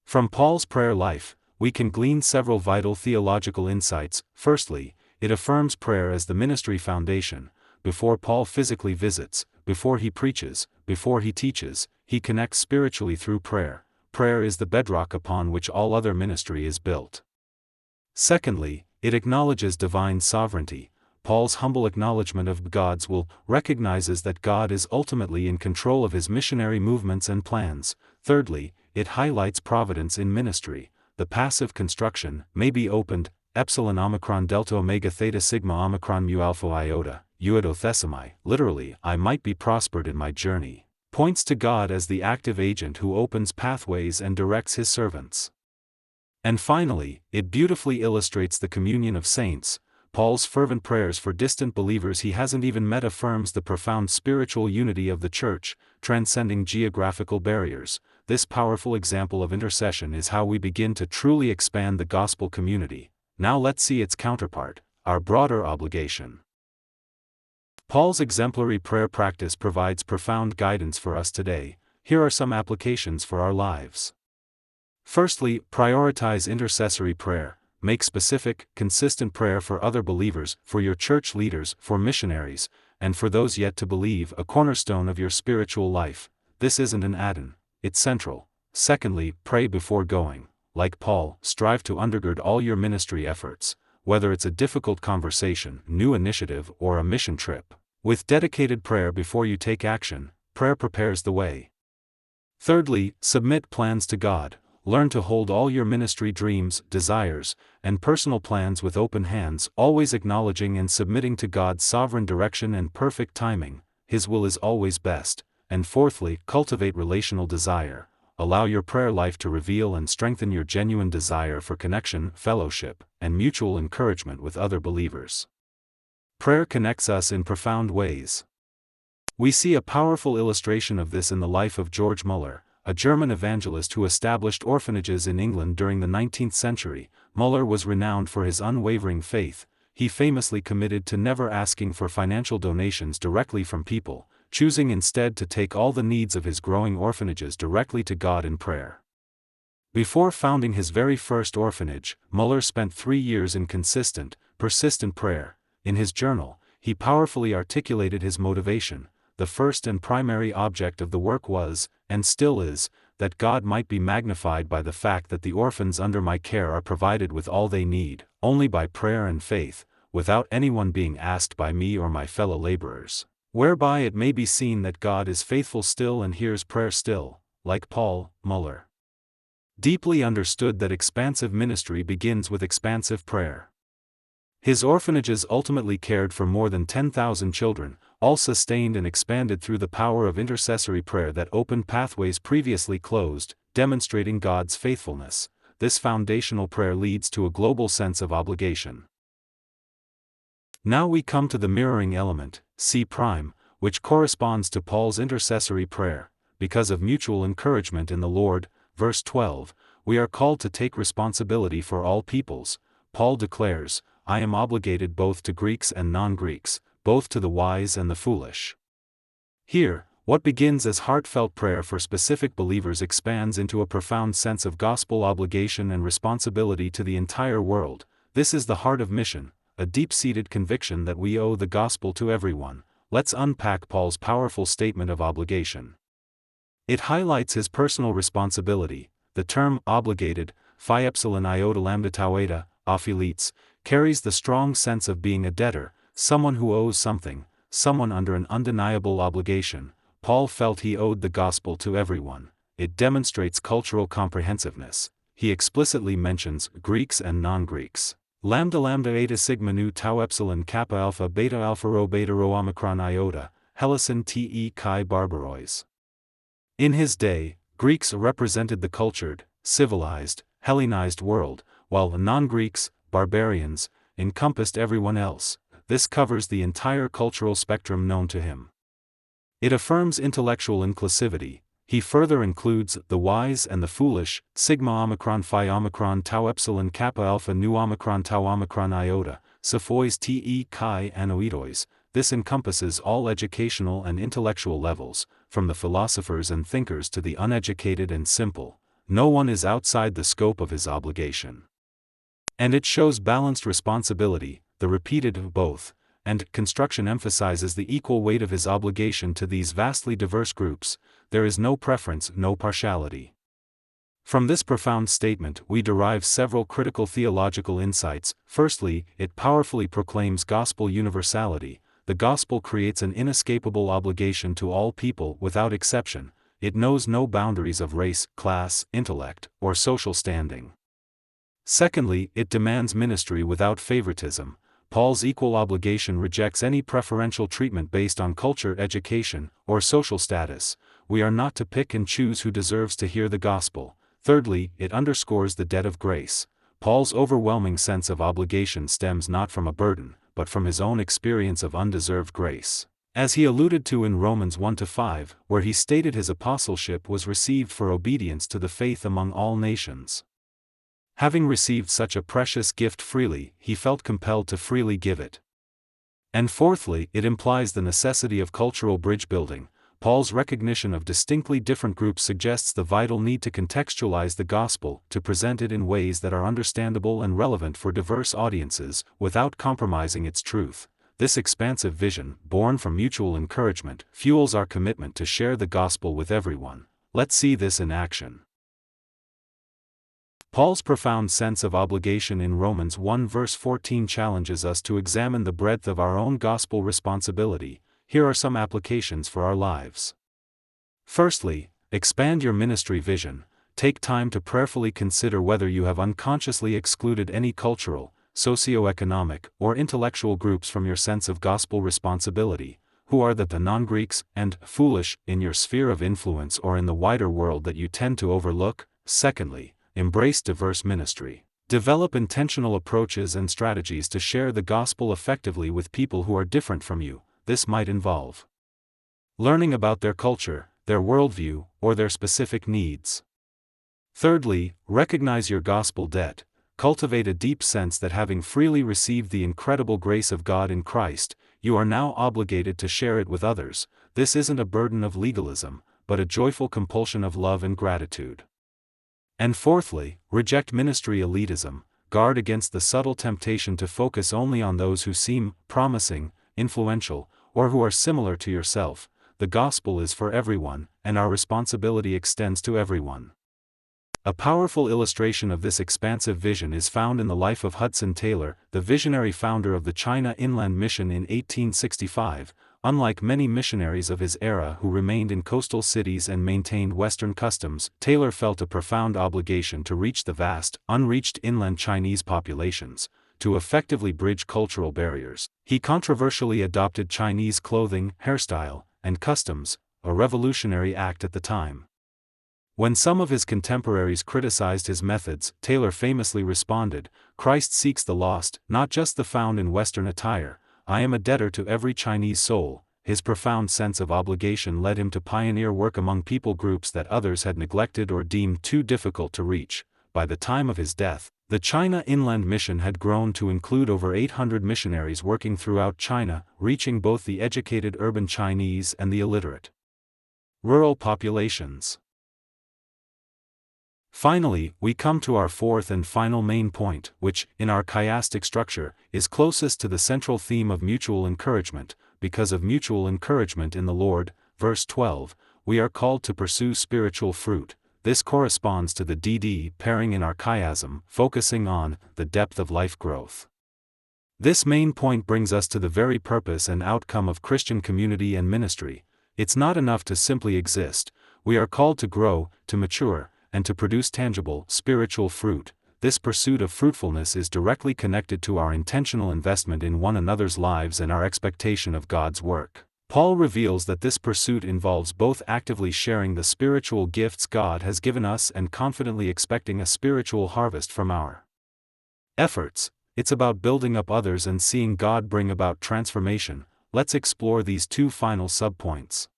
From Paul's prayer life, we can glean several vital theological insights. Firstly, it affirms prayer as the ministry foundation. Before Paul physically visits, before he preaches, before he teaches, he connects spiritually through prayer. Prayer is the bedrock upon which all other ministry is built. Secondly, it acknowledges divine sovereignty. Paul's humble acknowledgement of God's will recognizes that God is ultimately in control of his missionary movements and plans. Thirdly, it highlights providence in ministry. The passive construction, "may be opened," epsilon omicron delta omega theta sigma omicron mu alpha iota, euodothesami, literally, "I might be prospered in my journey," points to God as the active agent who opens pathways and directs his servants. And finally, it beautifully illustrates the communion of saints. Paul's fervent prayers for distant believers he hasn't even met affirms the profound spiritual unity of the church, transcending geographical barriers. This powerful example of intercession is how we begin to truly expand the gospel community. Now let's see its counterpart, our broader obligation. Paul's exemplary prayer practice provides profound guidance for us today. Here are some applications for our lives. Firstly, prioritize intercessory prayer. Make specific, consistent prayer for other believers, for your church leaders, for missionaries, and for those yet to believe, a cornerstone of your spiritual life. This isn't an add-on, it's central. Secondly, pray before going. Like Paul, strive to undergird all your ministry efforts, whether it's a difficult conversation, new initiative, or a mission trip. With dedicated prayer before you take action, prayer prepares the way. Thirdly, submit plans to God. Learn to hold all your ministry dreams, desires, and personal plans with open hands, always acknowledging and submitting to God's sovereign direction and perfect timing. His will is always best. And fourthly, cultivate relational desire. Allow your prayer life to reveal and strengthen your genuine desire for connection, fellowship, and mutual encouragement with other believers. Prayer connects us in profound ways. We see a powerful illustration of this in the life of George Muller, a German evangelist who established orphanages in England during the 19th century. Muller was renowned for his unwavering faith. He famously committed to never asking for financial donations directly from people, choosing instead to take all the needs of his growing orphanages directly to God in prayer. Before founding his very first orphanage, Muller spent 3 years in consistent, persistent prayer. In his journal, he powerfully articulated his motivation. The first and primary object of the work was, and still is, that God might be magnified by the fact that the orphans under my care are provided with all they need, only by prayer and faith, without anyone being asked by me or my fellow laborers, whereby it may be seen that God is faithful still and hears prayer still. Like Paul, Muller deeply understood that expansive ministry begins with expansive prayer. His orphanages ultimately cared for more than 10,000 children, all sustained and expanded through the power of intercessory prayer that opened pathways previously closed, demonstrating God's faithfulness. This foundational prayer leads to a global sense of obligation. Now we come to the mirroring element, C', which corresponds to Paul's intercessory prayer. Because of mutual encouragement in the Lord, verse 12, we are called to take responsibility for all peoples. Paul declares, "I am obligated both to Greeks and non-Greeks, both to the wise and the foolish." Here, what begins as heartfelt prayer for specific believers expands into a profound sense of gospel obligation and responsibility to the entire world. This is the heart of mission, a deep-seated conviction that we owe the gospel to everyone. Let's unpack Paul's powerful statement of obligation. It highlights his personal responsibility. The term obligated, phi epsilon iota lambda tau eta, ophilites, carries the strong sense of being a debtor, someone who owes something, someone under an undeniable obligation. Paul felt he owed the gospel to everyone. It demonstrates cultural comprehensiveness. He explicitly mentions Greeks and non-Greeks. Lambda lambda eta sigma nu tau epsilon kappa alpha beta rho omicron iota, helison te chi barbarois. In his day, Greeks represented the cultured, civilized, Hellenized world, while the non-Greeks, barbarians, encompassed everyone else. This covers the entire cultural spectrum known to him. It affirms intellectual inclusivity. He further includes the wise and the foolish, sigma omicron phi omicron tau epsilon kappa alpha nu omicron tau omicron iota, sophois te chi anoidois. This encompasses all educational and intellectual levels, from the philosophers and thinkers to the uneducated and simple. No one is outside the scope of his obligation. And it shows balanced responsibility, the repeated of both, and construction emphasizes the equal weight of his obligation to these vastly diverse groups. There is no preference, no partiality. From this profound statement we derive several critical theological insights. Firstly, it powerfully proclaims gospel universality. The gospel creates an inescapable obligation to all people without exception. It knows no boundaries of race, class, intellect, or social standing. Secondly, it demands ministry without favoritism. Paul's equal obligation rejects any preferential treatment based on culture, education, or social status. We are not to pick and choose who deserves to hear the gospel. Thirdly, it underscores the debt of grace. Paul's overwhelming sense of obligation stems not from a burden, but from his own experience of undeserved grace, as he alluded to in Romans 1-5, where he stated his apostleship was received for obedience to the faith among all nations. Having received such a precious gift freely, he felt compelled to freely give it. And fourthly, it implies the necessity of cultural bridge building. Paul's recognition of distinctly different groups suggests the vital need to contextualize the gospel, to present it in ways that are understandable and relevant for diverse audiences, without compromising its truth. This expansive vision, born from mutual encouragement, fuels our commitment to share the gospel with everyone. Let's see this in action. Paul's profound sense of obligation in Romans 1 verse 14 challenges us to examine the breadth of our own gospel responsibility. Here are some applications for our lives. Firstly, expand your ministry vision. Take time to prayerfully consider whether you have unconsciously excluded any cultural, socioeconomic, or intellectual groups from your sense of gospel responsibility. Who are the non-Greeks and foolish in your sphere of influence or in the wider world that you tend to overlook? Secondly, embrace diverse ministry. Develop intentional approaches and strategies to share the gospel effectively with people who are different from you. This might involve learning about their culture, their worldview, or their specific needs. Thirdly, recognize your gospel debt. Cultivate a deep sense that having freely received the incredible grace of God in Christ, you are now obligated to share it with others. This isn't a burden of legalism, but a joyful compulsion of love and gratitude. And fourthly, reject ministry elitism. Guard against the subtle temptation to focus only on those who seem promising, influential, or who are similar to yourself. The gospel is for everyone, and our responsibility extends to everyone. A powerful illustration of this expansive vision is found in the life of Hudson Taylor, the visionary founder of the China Inland Mission in 1865. Unlike many missionaries of his era who remained in coastal cities and maintained Western customs, Taylor felt a profound obligation to reach the vast, unreached inland Chinese populations. To effectively bridge cultural barriers, he controversially adopted Chinese clothing, hairstyle, and customs, a revolutionary act at the time. When some of his contemporaries criticized his methods, Taylor famously responded, "Christ seeks the lost, not just the found in Western attire. I am a debtor to every Chinese soul." His profound sense of obligation led him to pioneer work among people groups that others had neglected or deemed too difficult to reach. By the time of his death, the China Inland Mission had grown to include over 800 missionaries working throughout China, reaching both the educated urban Chinese and the illiterate rural populations. Finally, we come to our fourth and final main point, which, in our chiastic structure, is closest to the central theme of mutual encouragement. Because of mutual encouragement in the Lord, verse 12, we are called to pursue spiritual fruit. This corresponds to the DD pairing in our chiasm, focusing on the depth of life growth. This main point brings us to the very purpose and outcome of Christian community and ministry. It's not enough to simply exist. We are called to grow, to mature, and to produce tangible, spiritual fruit. This pursuit of fruitfulness is directly connected to our intentional investment in one another's lives and our expectation of God's work. Paul reveals that this pursuit involves both actively sharing the spiritual gifts God has given us and confidently expecting a spiritual harvest from our efforts. It's about building up others and seeing God bring about transformation. Let's explore these two final subpoints.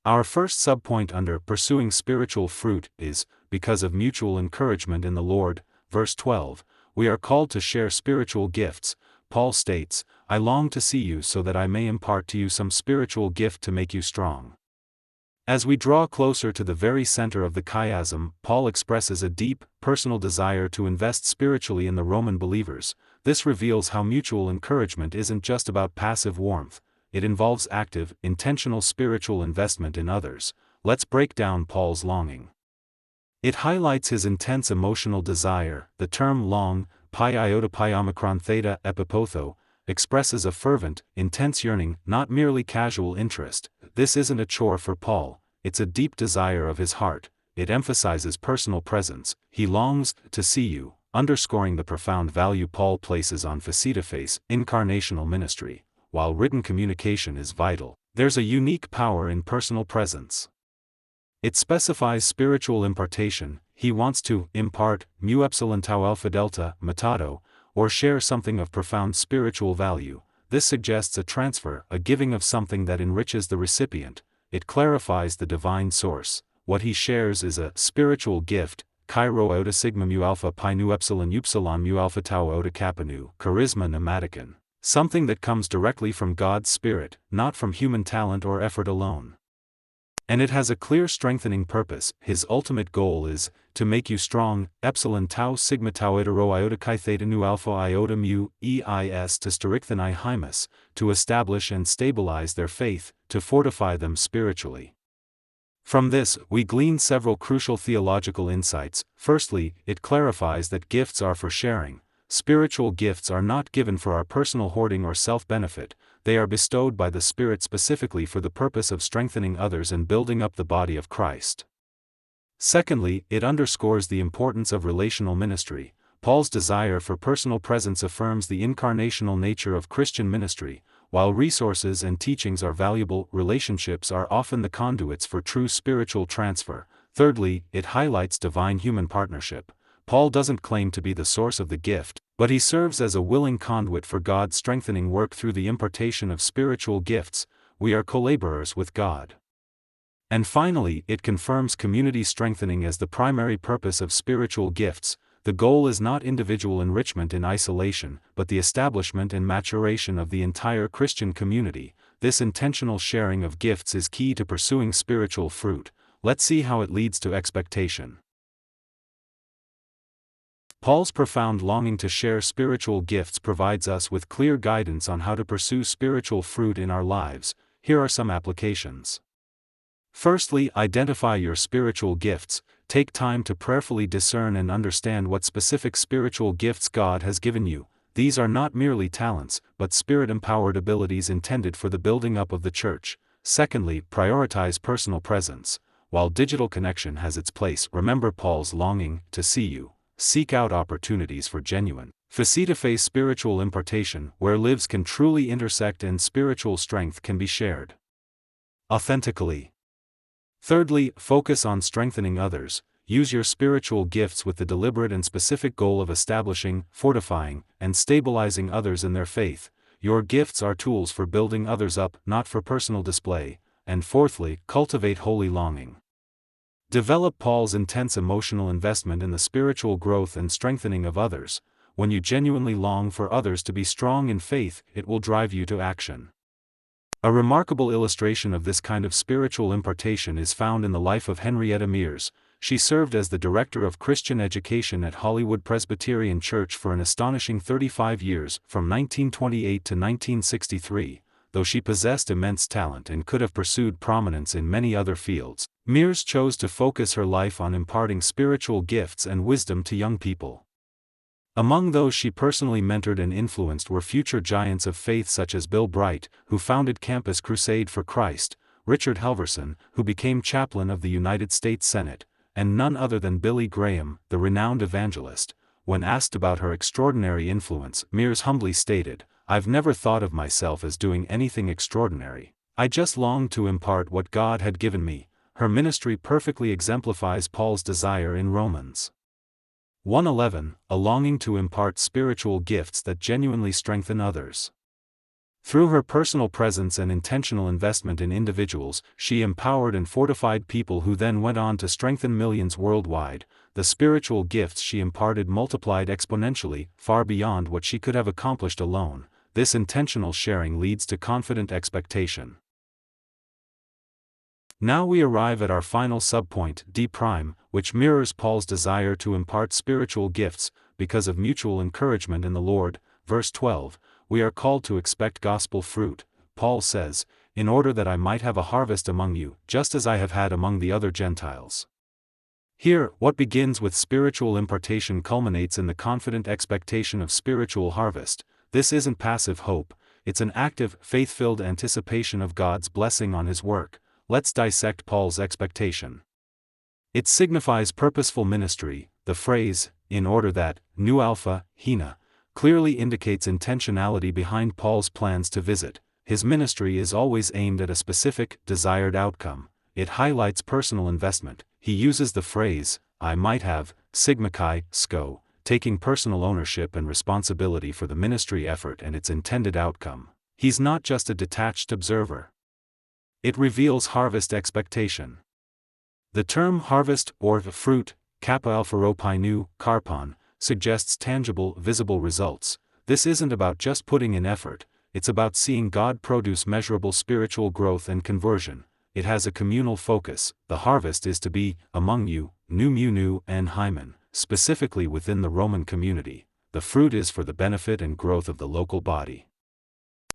Our first subpoint under pursuing spiritual fruit is, because of mutual encouragement in the Lord. Verse 12, we are called to share spiritual gifts. Paul states, I long to see you so that I may impart to you some spiritual gift to make you strong. As we draw closer to the very center of the chiasm, Paul expresses a deep, personal desire to invest spiritually in the Roman believers. This reveals how mutual encouragement isn't just about passive warmth, it involves active, intentional spiritual investment in others. Let's break down Paul's longing. It highlights his intense emotional desire. The term long, pi iota pi omicron theta epipotho, expresses a fervent, intense yearning, not merely casual interest. This isn't a chore for Paul, it's a deep desire of his heart. It emphasizes personal presence. He longs to see you, underscoring the profound value Paul places on face-to-face, incarnational ministry. While written communication is vital, there's a unique power in personal presence. It specifies spiritual impartation. He wants to impart, mu epsilon tau alpha delta, metato, or share something of profound spiritual value. This suggests a transfer, a giving of something that enriches the recipient. It clarifies the divine source. What he shares is a spiritual gift, Chi-rho iota sigma mu alpha pi nu epsilon upsilon mu alpha tau iota kappa nu, charisma pneumaticon. Something that comes directly from God's Spirit, not from human talent or effort alone. And it has a clear strengthening purpose. His ultimate goal is to make you strong, epsilon tau sigma tau eta rho iota chi theta nu alpha iota mu, eis to strengthen I hymus, to establish and stabilize their faith, to fortify them spiritually. From this, we glean several crucial theological insights. Firstly, it clarifies that gifts are for sharing. Spiritual gifts are not given for our personal hoarding or self-benefit. They are bestowed by the Spirit specifically for the purpose of strengthening others and building up the body of Christ. Secondly, it underscores the importance of relational ministry. Paul's desire for personal presence affirms the incarnational nature of Christian ministry. While resources and teachings are valuable, relationships are often the conduits for true spiritual transfer. Thirdly, it highlights divine-human partnership. Paul doesn't claim to be the source of the gift, but he serves as a willing conduit for God's strengthening work through the impartation of spiritual gifts. We are co-laborers with God. And finally, it confirms community strengthening as the primary purpose of spiritual gifts. The goal is not individual enrichment in isolation, but the establishment and maturation of the entire Christian community. This intentional sharing of gifts is key to pursuing spiritual fruit. Let's see how it leads to expectation. Paul's profound longing to share spiritual gifts provides us with clear guidance on how to pursue spiritual fruit in our lives. Here are some applications. Firstly, identify your spiritual gifts. Take time to prayerfully discern and understand what specific spiritual gifts God has given you. These are not merely talents, but Spirit-empowered abilities intended for the building up of the church. Secondly, prioritize personal presence. While digital connection has its place, remember Paul's longing to see you. Seek out opportunities for genuine, face-to-face spiritual impartation, where lives can truly intersect and spiritual strength can be shared authentically. Thirdly, focus on strengthening others. Use your spiritual gifts with the deliberate and specific goal of establishing, fortifying, and stabilizing others in their faith. Your gifts are tools for building others up, not for personal display. And fourthly, cultivate holy longing. Develop Paul's intense emotional investment in the spiritual growth and strengthening of others. When you genuinely long for others to be strong in faith, it will drive you to action. A remarkable illustration of this kind of spiritual impartation is found in the life of Henrietta Mears. She served as the Director of Christian Education at Hollywood Presbyterian Church for an astonishing 35 years, from 1928 to 1963. though she possessed immense talent and could have pursued prominence in many other fields, Mears chose to focus her life on imparting spiritual gifts and wisdom to young people. Among those she personally mentored and influenced were future giants of faith such as Bill Bright, who founded Campus Crusade for Christ, Richard Helverson, who became chaplain of the United States Senate, and none other than Billy Graham, the renowned evangelist. When asked about her extraordinary influence, Mears humbly stated, "I've never thought of myself as doing anything extraordinary. I just longed to impart what God had given me." Her ministry perfectly exemplifies Paul's desire in Romans 1:11, a longing to impart spiritual gifts that genuinely strengthen others. Through her personal presence and intentional investment in individuals, she empowered and fortified people who then went on to strengthen millions worldwide. The spiritual gifts she imparted multiplied exponentially, far beyond what she could have accomplished alone. This intentional sharing leads to confident expectation. Now we arrive at our final subpoint, D', which mirrors Paul's desire to impart spiritual gifts, because of mutual encouragement in the Lord. Verse 12, we are called to expect gospel fruit. Paul says, "In order that I might have a harvest among you, just as I have had among the other Gentiles." Here, what begins with spiritual impartation culminates in the confident expectation of spiritual harvest. This isn't passive hope, it's an active, faith-filled anticipation of God's blessing on His work. Let's dissect Paul's expectation. It signifies purposeful ministry. The phrase, "in order that," nu alpha, hina, clearly indicates intentionality behind Paul's plans to visit. His ministry is always aimed at a specific, desired outcome. It highlights personal investment. He uses the phrase, "I might have," sigma chi, sco, taking personal ownership and responsibility for the ministry effort and its intended outcome. He's not just a detached observer. It reveals harvest expectation. The term harvest, or fruit, kappa alpha rho pi nu, karpon, suggests tangible, visible results. This isn't about just putting in effort, it's about seeing God produce measurable spiritual growth and conversion. It has a communal focus. The harvest is to be, among you, nu mu nu and hymen, specifically within the Roman community. The fruit is for the benefit and growth of the local body.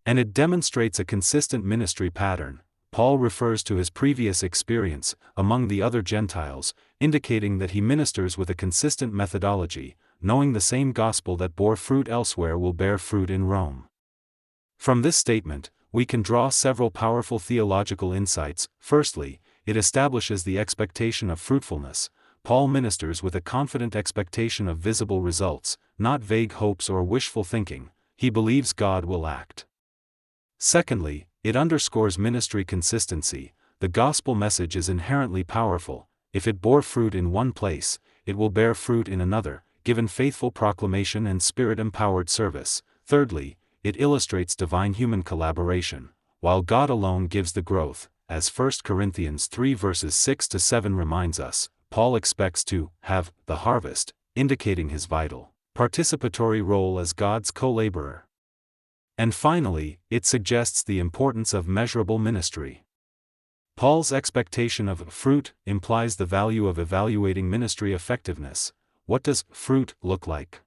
And it demonstrates a consistent ministry pattern. Paul refers to his previous experience among the other Gentiles, indicating that he ministers with a consistent methodology, knowing the same gospel that bore fruit elsewhere will bear fruit in Rome. From this statement, we can draw several powerful theological insights. Firstly, it establishes the expectation of fruitfulness. Paul ministers with a confident expectation of visible results, not vague hopes or wishful thinking. He believes God will act. Secondly, it underscores ministry consistency. The gospel message is inherently powerful. If it bore fruit in one place, it will bear fruit in another, given faithful proclamation and spirit-empowered service. Thirdly, it illustrates divine-human collaboration. While God alone gives the growth, as 1 Corinthians 3 verses 6-7 reminds us, Paul expects to have the harvest, indicating his vital, participatory role as God's co-laborer. And finally, it suggests the importance of measurable ministry. Paul's expectation of fruit implies the value of evaluating ministry effectiveness. What does fruit look like?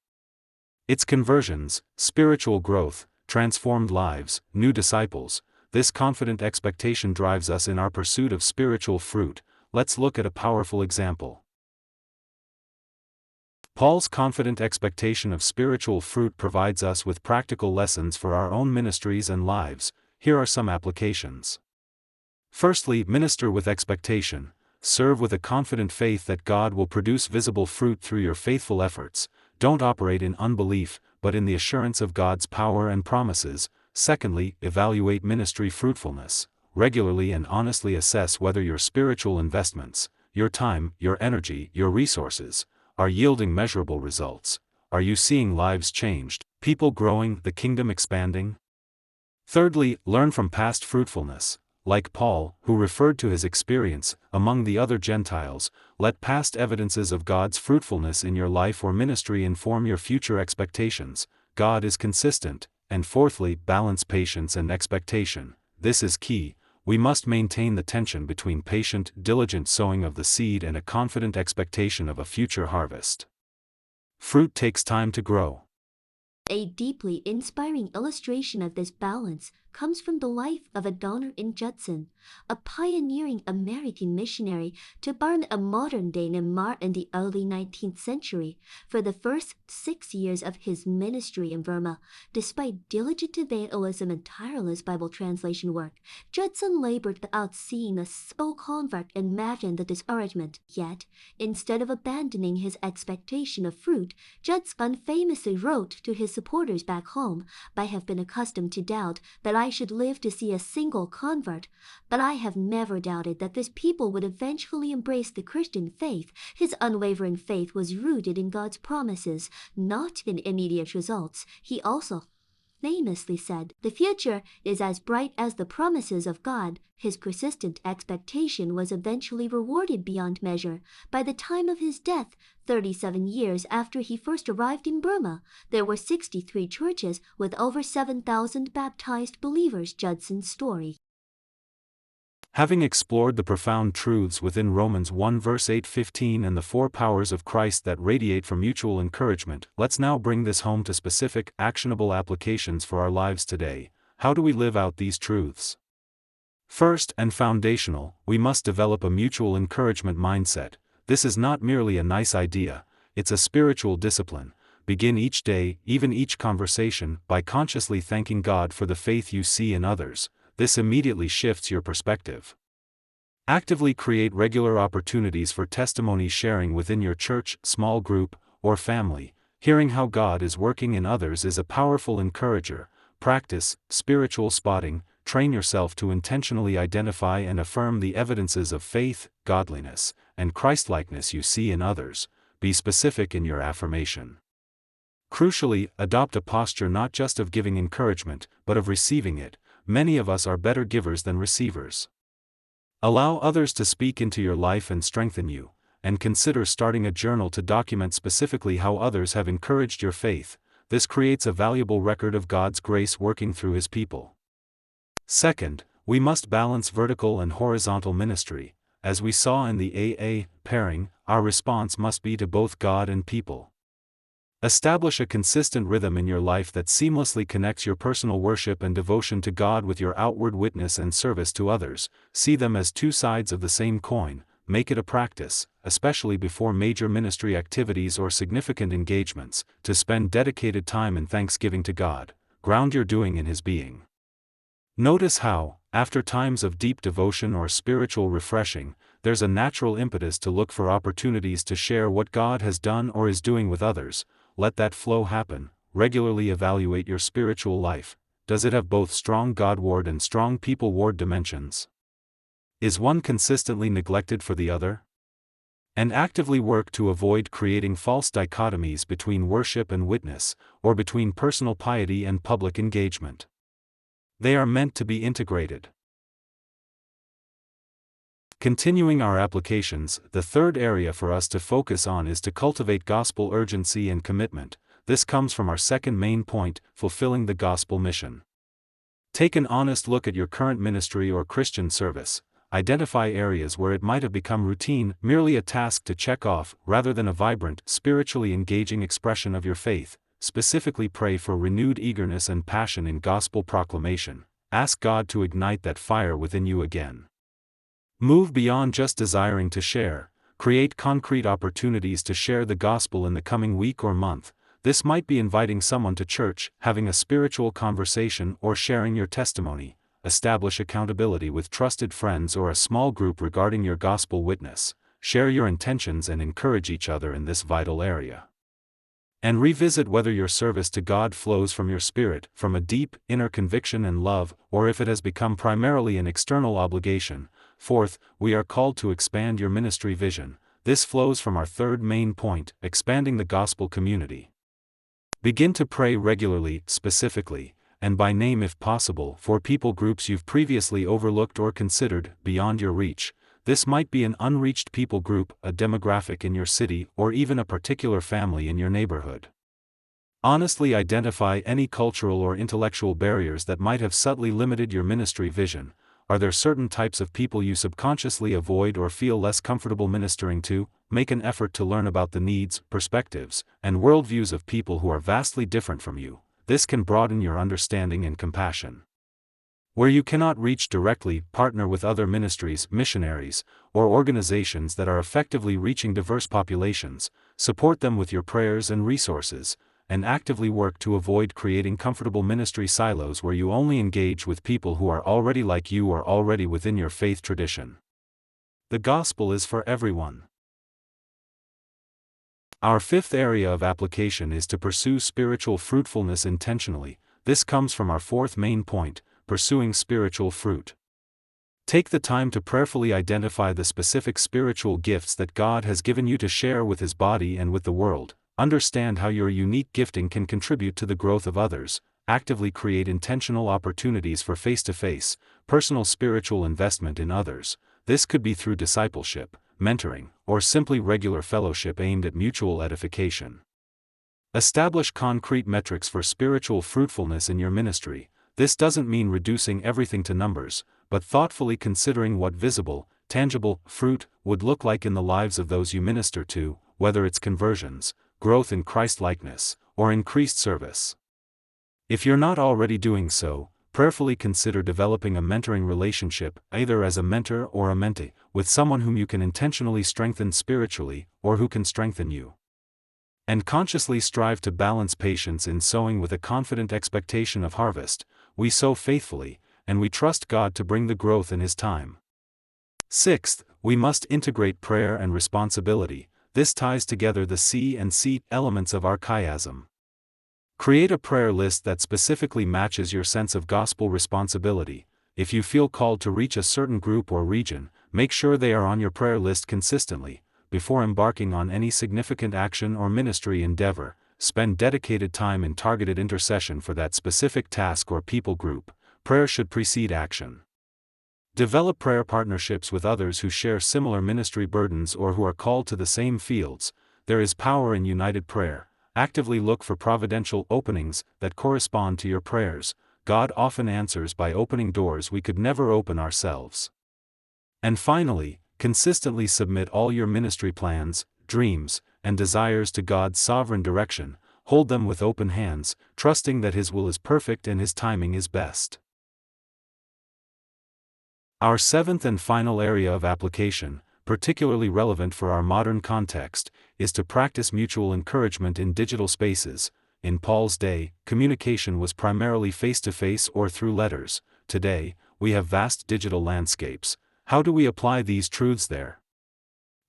It's conversions, spiritual growth, transformed lives, new disciples. This confident expectation drives us in our pursuit of spiritual fruit. Let's look at a powerful example. Paul's confident expectation of spiritual fruit provides us with practical lessons for our own ministries and lives. Here are some applications. Firstly, minister with expectation. Serve with a confident faith that God will produce visible fruit through your faithful efforts. Don't operate in unbelief, but in the assurance of God's power and promises. Secondly, evaluate ministry fruitfulness. Regularly and honestly assess whether your spiritual investments, your time, your energy, your resources, are yielding measurable results. Are you seeing lives changed, people growing, the kingdom expanding? Thirdly, learn from past fruitfulness. Like Paul, who referred to his experience among the other Gentiles, let past evidences of God's fruitfulness in your life or ministry inform your future expectations. God is consistent. And fourthly, balance patience and expectation. This is key. We must maintain the tension between patient, diligent sowing of the seed and a confident expectation of a future harvest. Fruit takes time to grow. A deeply inspiring illustration of this balance comes from the life of Adonai Judson, a pioneering American missionary to Burma, modern-day Myanmar in the early 19th century. For the first 6 years of his ministry in Burma, despite diligent evangelism and tireless Bible translation work, Judson labored without seeing a soul convert. Imagine the discouragement. Yet, instead of abandoning his expectation of fruit, Judson famously wrote to his supporters back home, "I have been accustomed to doubt that I should live to see a single convert, but I have never doubted that this people would eventually embrace the Christian faith." His unwavering faith was rooted in God's promises, not in immediate results. He also famously said, "The future is as bright as the promises of God." His persistent expectation was eventually rewarded beyond measure. By the time of his death, 37 years after he first arrived in Burma, there were 63 churches with over 7,000 baptized believers. Judson's story. Having explored the profound truths within Romans 1 verse 8-15 and the four powers of Christ that radiate from mutual encouragement, let's now bring this home to specific, actionable applications for our lives today. How do we live out these truths? First and foundational, we must develop a mutual encouragement mindset. This is not merely a nice idea, it's a spiritual discipline. Begin each day, even each conversation, by consciously thanking God for the faith you see in others. This immediately shifts your perspective. Actively create regular opportunities for testimony sharing within your church, small group, or family. Hearing how God is working in others is a powerful encourager. Practice spiritual spotting. Train yourself to intentionally identify and affirm the evidences of faith, godliness, and Christlikeness you see in others. Be specific in your affirmation. Crucially, adopt a posture not just of giving encouragement, but of receiving it. Many of us are better givers than receivers. Allow others to speak into your life and strengthen you, and consider starting a journal to document specifically how others have encouraged your faith. This creates a valuable record of God's grace working through His people. Second, we must balance vertical and horizontal ministry. As we saw in the AA pairing, our response must be to both God and people. Establish a consistent rhythm in your life that seamlessly connects your personal worship and devotion to God with your outward witness and service to others. See them as two sides of the same coin. Make it a practice, especially before major ministry activities or significant engagements, to spend dedicated time in thanksgiving to God. Ground your doing in His being. Notice how, after times of deep devotion or spiritual refreshing, there's a natural impetus to look for opportunities to share what God has done or is doing with others. Let that flow happen. Regularly evaluate your spiritual life. Does it have both strong Godward and strong people-ward dimensions? Is one consistently neglected for the other? And actively work to avoid creating false dichotomies between worship and witness, or between personal piety and public engagement. They are meant to be integrated. Continuing our applications, the third area for us to focus on is to cultivate gospel urgency and commitment. This comes from our second main point, fulfilling the gospel mission. Take an honest look at your current ministry or Christian service. Identify areas where it might have become routine, merely a task to check off, rather than a vibrant, spiritually engaging expression of your faith. Specifically pray for renewed eagerness and passion in gospel proclamation. Ask God to ignite that fire within you again. Move beyond just desiring to share. Create concrete opportunities to share the gospel in the coming week or month. This might be inviting someone to church, having a spiritual conversation, or sharing your testimony. Establish accountability with trusted friends or a small group regarding your gospel witness. Share your intentions and encourage each other in this vital area. And revisit whether your service to God flows from your spirit, from a deep, inner conviction and love, or if it has become primarily an external obligation. Fourth, we are called to expand your ministry vision. This flows from our third main point, expanding the gospel community. Begin to pray regularly, specifically, and by name if possible, for people groups you've previously overlooked or considered beyond your reach. This might be an unreached people group, a demographic in your city, or even a particular family in your neighborhood. Honestly identify any cultural or intellectual barriers that might have subtly limited your ministry vision. Are there certain types of people you subconsciously avoid or feel less comfortable ministering to? Make an effort to learn about the needs, perspectives, and worldviews of people who are vastly different from you. This can broaden your understanding and compassion. Where you cannot reach directly, partner with other ministries, missionaries, or organizations that are effectively reaching diverse populations, support them with your prayers and resources, and actively work to avoid creating comfortable ministry silos where you only engage with people who are already like you or already within your faith tradition. The gospel is for everyone. Our fifth area of application is to pursue spiritual fruitfulness intentionally. This comes from our fourth main point: pursuing spiritual fruit. Take the time to prayerfully identify the specific spiritual gifts that God has given you to share with His body and with the world. Understand how your unique gifting can contribute to the growth of others. Actively create intentional opportunities for face-to-face, personal spiritual investment in others. This could be through discipleship, mentoring, or simply regular fellowship aimed at mutual edification. Establish concrete metrics for spiritual fruitfulness in your ministry. This doesn't mean reducing everything to numbers, but thoughtfully considering what visible, tangible fruit would look like in the lives of those you minister to, whether it's conversions, growth in Christ-likeness, or increased service. If you're not already doing so, prayerfully consider developing a mentoring relationship, either as a mentor or a mentee, with someone whom you can intentionally strengthen spiritually, or who can strengthen you. And consciously strive to balance patience in sowing with a confident expectation of harvest. We sow faithfully, and we trust God to bring the growth in His time. Sixth, we must integrate prayer and responsibility. This ties together the C and C elements of our chiasm. Create a prayer list that specifically matches your sense of gospel responsibility. If you feel called to reach a certain group or region, make sure they are on your prayer list consistently. Before embarking on any significant action or ministry endeavor, spend dedicated time in targeted intercession for that specific task or people group. Prayer should precede action. Develop prayer partnerships with others who share similar ministry burdens or who are called to the same fields. There is power in united prayer. Actively look for providential openings that correspond to your prayers. God often answers by opening doors we could never open ourselves. And finally, consistently submit all your ministry plans, dreams, and desires to God's sovereign direction. Hold them with open hands, trusting that His will is perfect and His timing is best. Our seventh and final area of application, particularly relevant for our modern context, is to practice mutual encouragement in digital spaces. In Paul's day, communication was primarily face-to-face or through letters. Today, we have vast digital landscapes. How do we apply these truths there?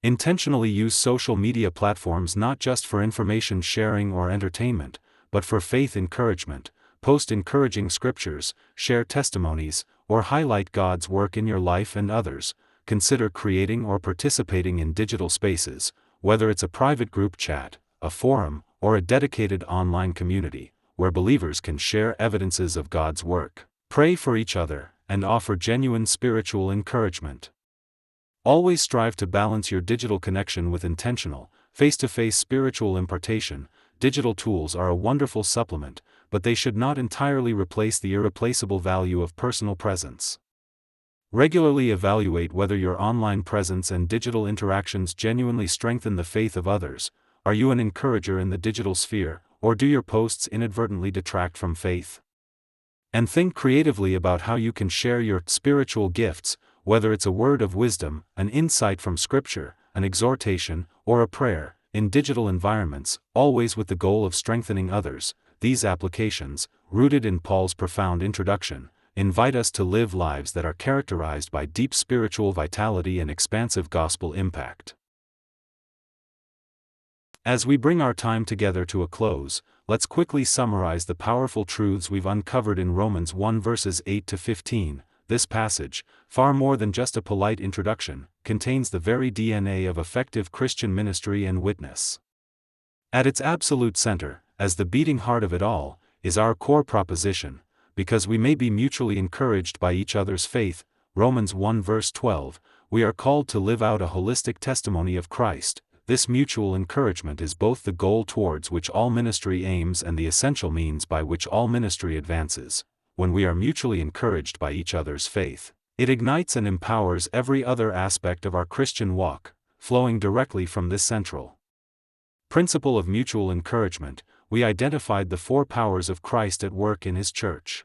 Intentionally use social media platforms not just for information sharing or entertainment, but for faith encouragement. Post encouraging scriptures, share testimonies, or highlight God's work in your life and others. Consider creating or participating in digital spaces, whether it's a private group chat, a forum, or a dedicated online community, where believers can share evidences of God's work, pray for each other, and offer genuine spiritual encouragement. Always strive to balance your digital connection with intentional, face-to-face spiritual impartation. Digital tools are a wonderful supplement, but they should not entirely replace the irreplaceable value of personal presence. Regularly evaluate whether your online presence and digital interactions genuinely strengthen the faith of others. Are you an encourager in the digital sphere, or do your posts inadvertently detract from faith? And think creatively about how you can share your spiritual gifts, whether it's a word of wisdom, an insight from Scripture, an exhortation, or a prayer, in digital environments, always with the goal of strengthening others. These applications, rooted in Paul's profound introduction, invite us to live lives that are characterized by deep spiritual vitality and expansive gospel impact. As we bring our time together to a close, let's quickly summarize the powerful truths we've uncovered in Romans 1 verses 8 to 15. This passage, far more than just a polite introduction, contains the very DNA of effective Christian ministry and witness. At its absolute center, as the beating heart of it all, is our core proposition: because we may be mutually encouraged by each other's faith, Romans 1 verse 12, we are called to live out a holistic testimony of Christ. This mutual encouragement is both the goal towards which all ministry aims and the essential means by which all ministry advances. When we are mutually encouraged by each other's faith, It ignites and empowers every other aspect of our Christian walk, flowing directly from this central principle of mutual encouragement. We identified the four powers of Christ at work in His church.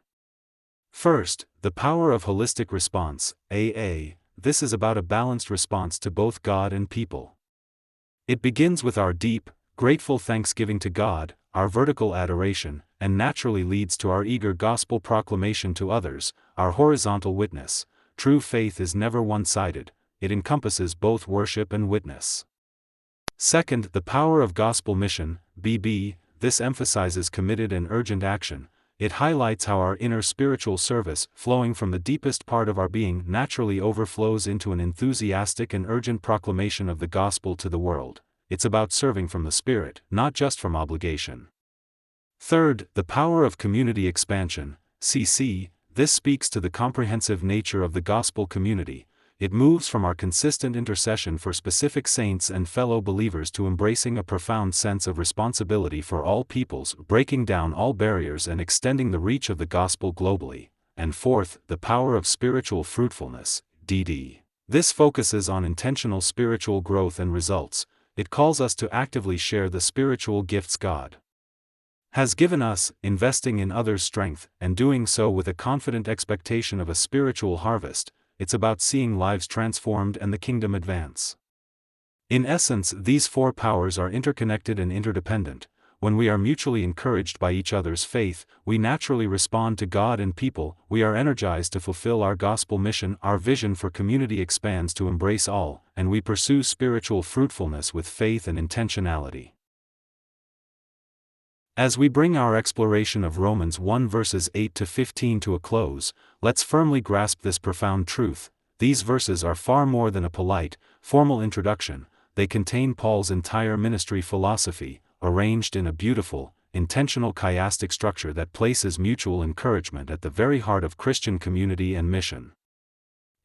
First, the power of holistic response, AA. This is about a balanced response to both God and people. It begins with our deep, grateful thanksgiving to God, our vertical adoration, and naturally leads to our eager gospel proclamation to others, our horizontal witness. True faith is never one-sided, it encompasses both worship and witness. Second, the power of gospel mission, BB. This emphasizes committed and urgent action. It highlights how our inner spiritual service, flowing from the deepest part of our being, naturally overflows into an enthusiastic and urgent proclamation of the gospel to the world. It's about serving from the Spirit, not just from obligation. Third, the power of community expansion, CC. This speaks to the comprehensive nature of the gospel community. It moves from our consistent intercession for specific saints and fellow believers to embracing a profound sense of responsibility for all peoples, breaking down all barriers and extending the reach of the gospel globally. And fourth, the power of spiritual fruitfulness, DD. This focuses on intentional spiritual growth and results. It calls us to actively share the spiritual gifts God has given us, investing in others' strength, and doing so with a confident expectation of a spiritual harvest. It's about seeing lives transformed and the kingdom advance. In essence, these four powers are interconnected and interdependent. When we are mutually encouraged by each other's faith, we naturally respond to God and people. We are energized to fulfill our gospel mission. Our vision for community expands to embrace all, and we pursue spiritual fruitfulness with faith and intentionality. As we bring our exploration of Romans 1 verses 8 to 15 to a close, let's firmly grasp this profound truth. These verses are far more than a polite, formal introduction. They contain Paul's entire ministry philosophy, arranged in a beautiful, intentional chiastic structure that places mutual encouragement at the very heart of Christian community and mission.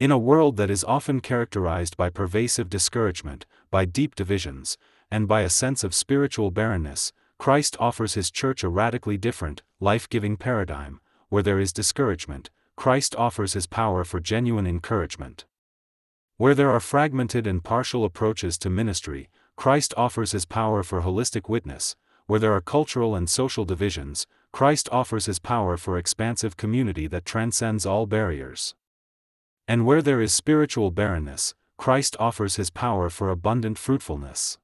In a world that is often characterized by pervasive discouragement, by deep divisions, and by a sense of spiritual barrenness, Christ offers His church a radically different, life-giving paradigm. Where there is discouragement, Christ offers His power for genuine encouragement. Where there are fragmented and partial approaches to ministry, Christ offers His power for holistic witness. Where there are cultural and social divisions, Christ offers His power for expansive community that transcends all barriers. And where there is spiritual barrenness, Christ offers His power for abundant fruitfulness.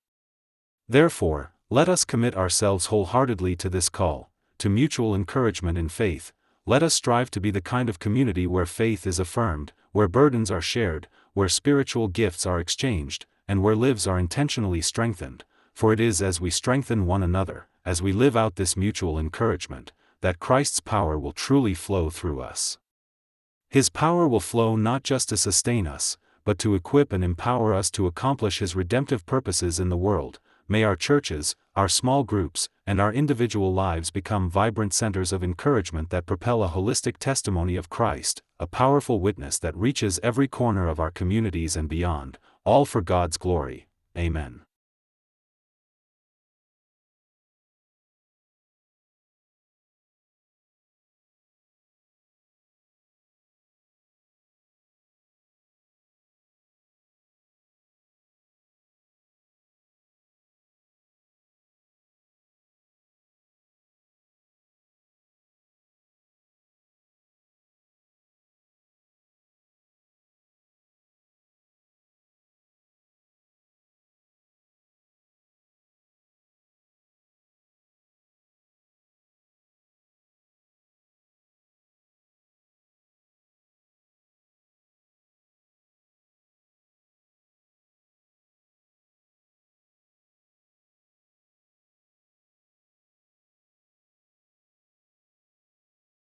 Therefore, let us commit ourselves wholeheartedly to this call, to mutual encouragement in faith. Let us strive to be the kind of community where faith is affirmed, where burdens are shared, where spiritual gifts are exchanged, and where lives are intentionally strengthened. For it is as we strengthen one another, as we live out this mutual encouragement, that Christ's power will truly flow through us. His power will flow not just to sustain us, but to equip and empower us to accomplish His redemptive purposes in the world. May our churches, our small groups, and our individual lives become vibrant centers of encouragement that propel a holistic testimony of Christ, a powerful witness that reaches every corner of our communities and beyond, all for God's glory. Amen.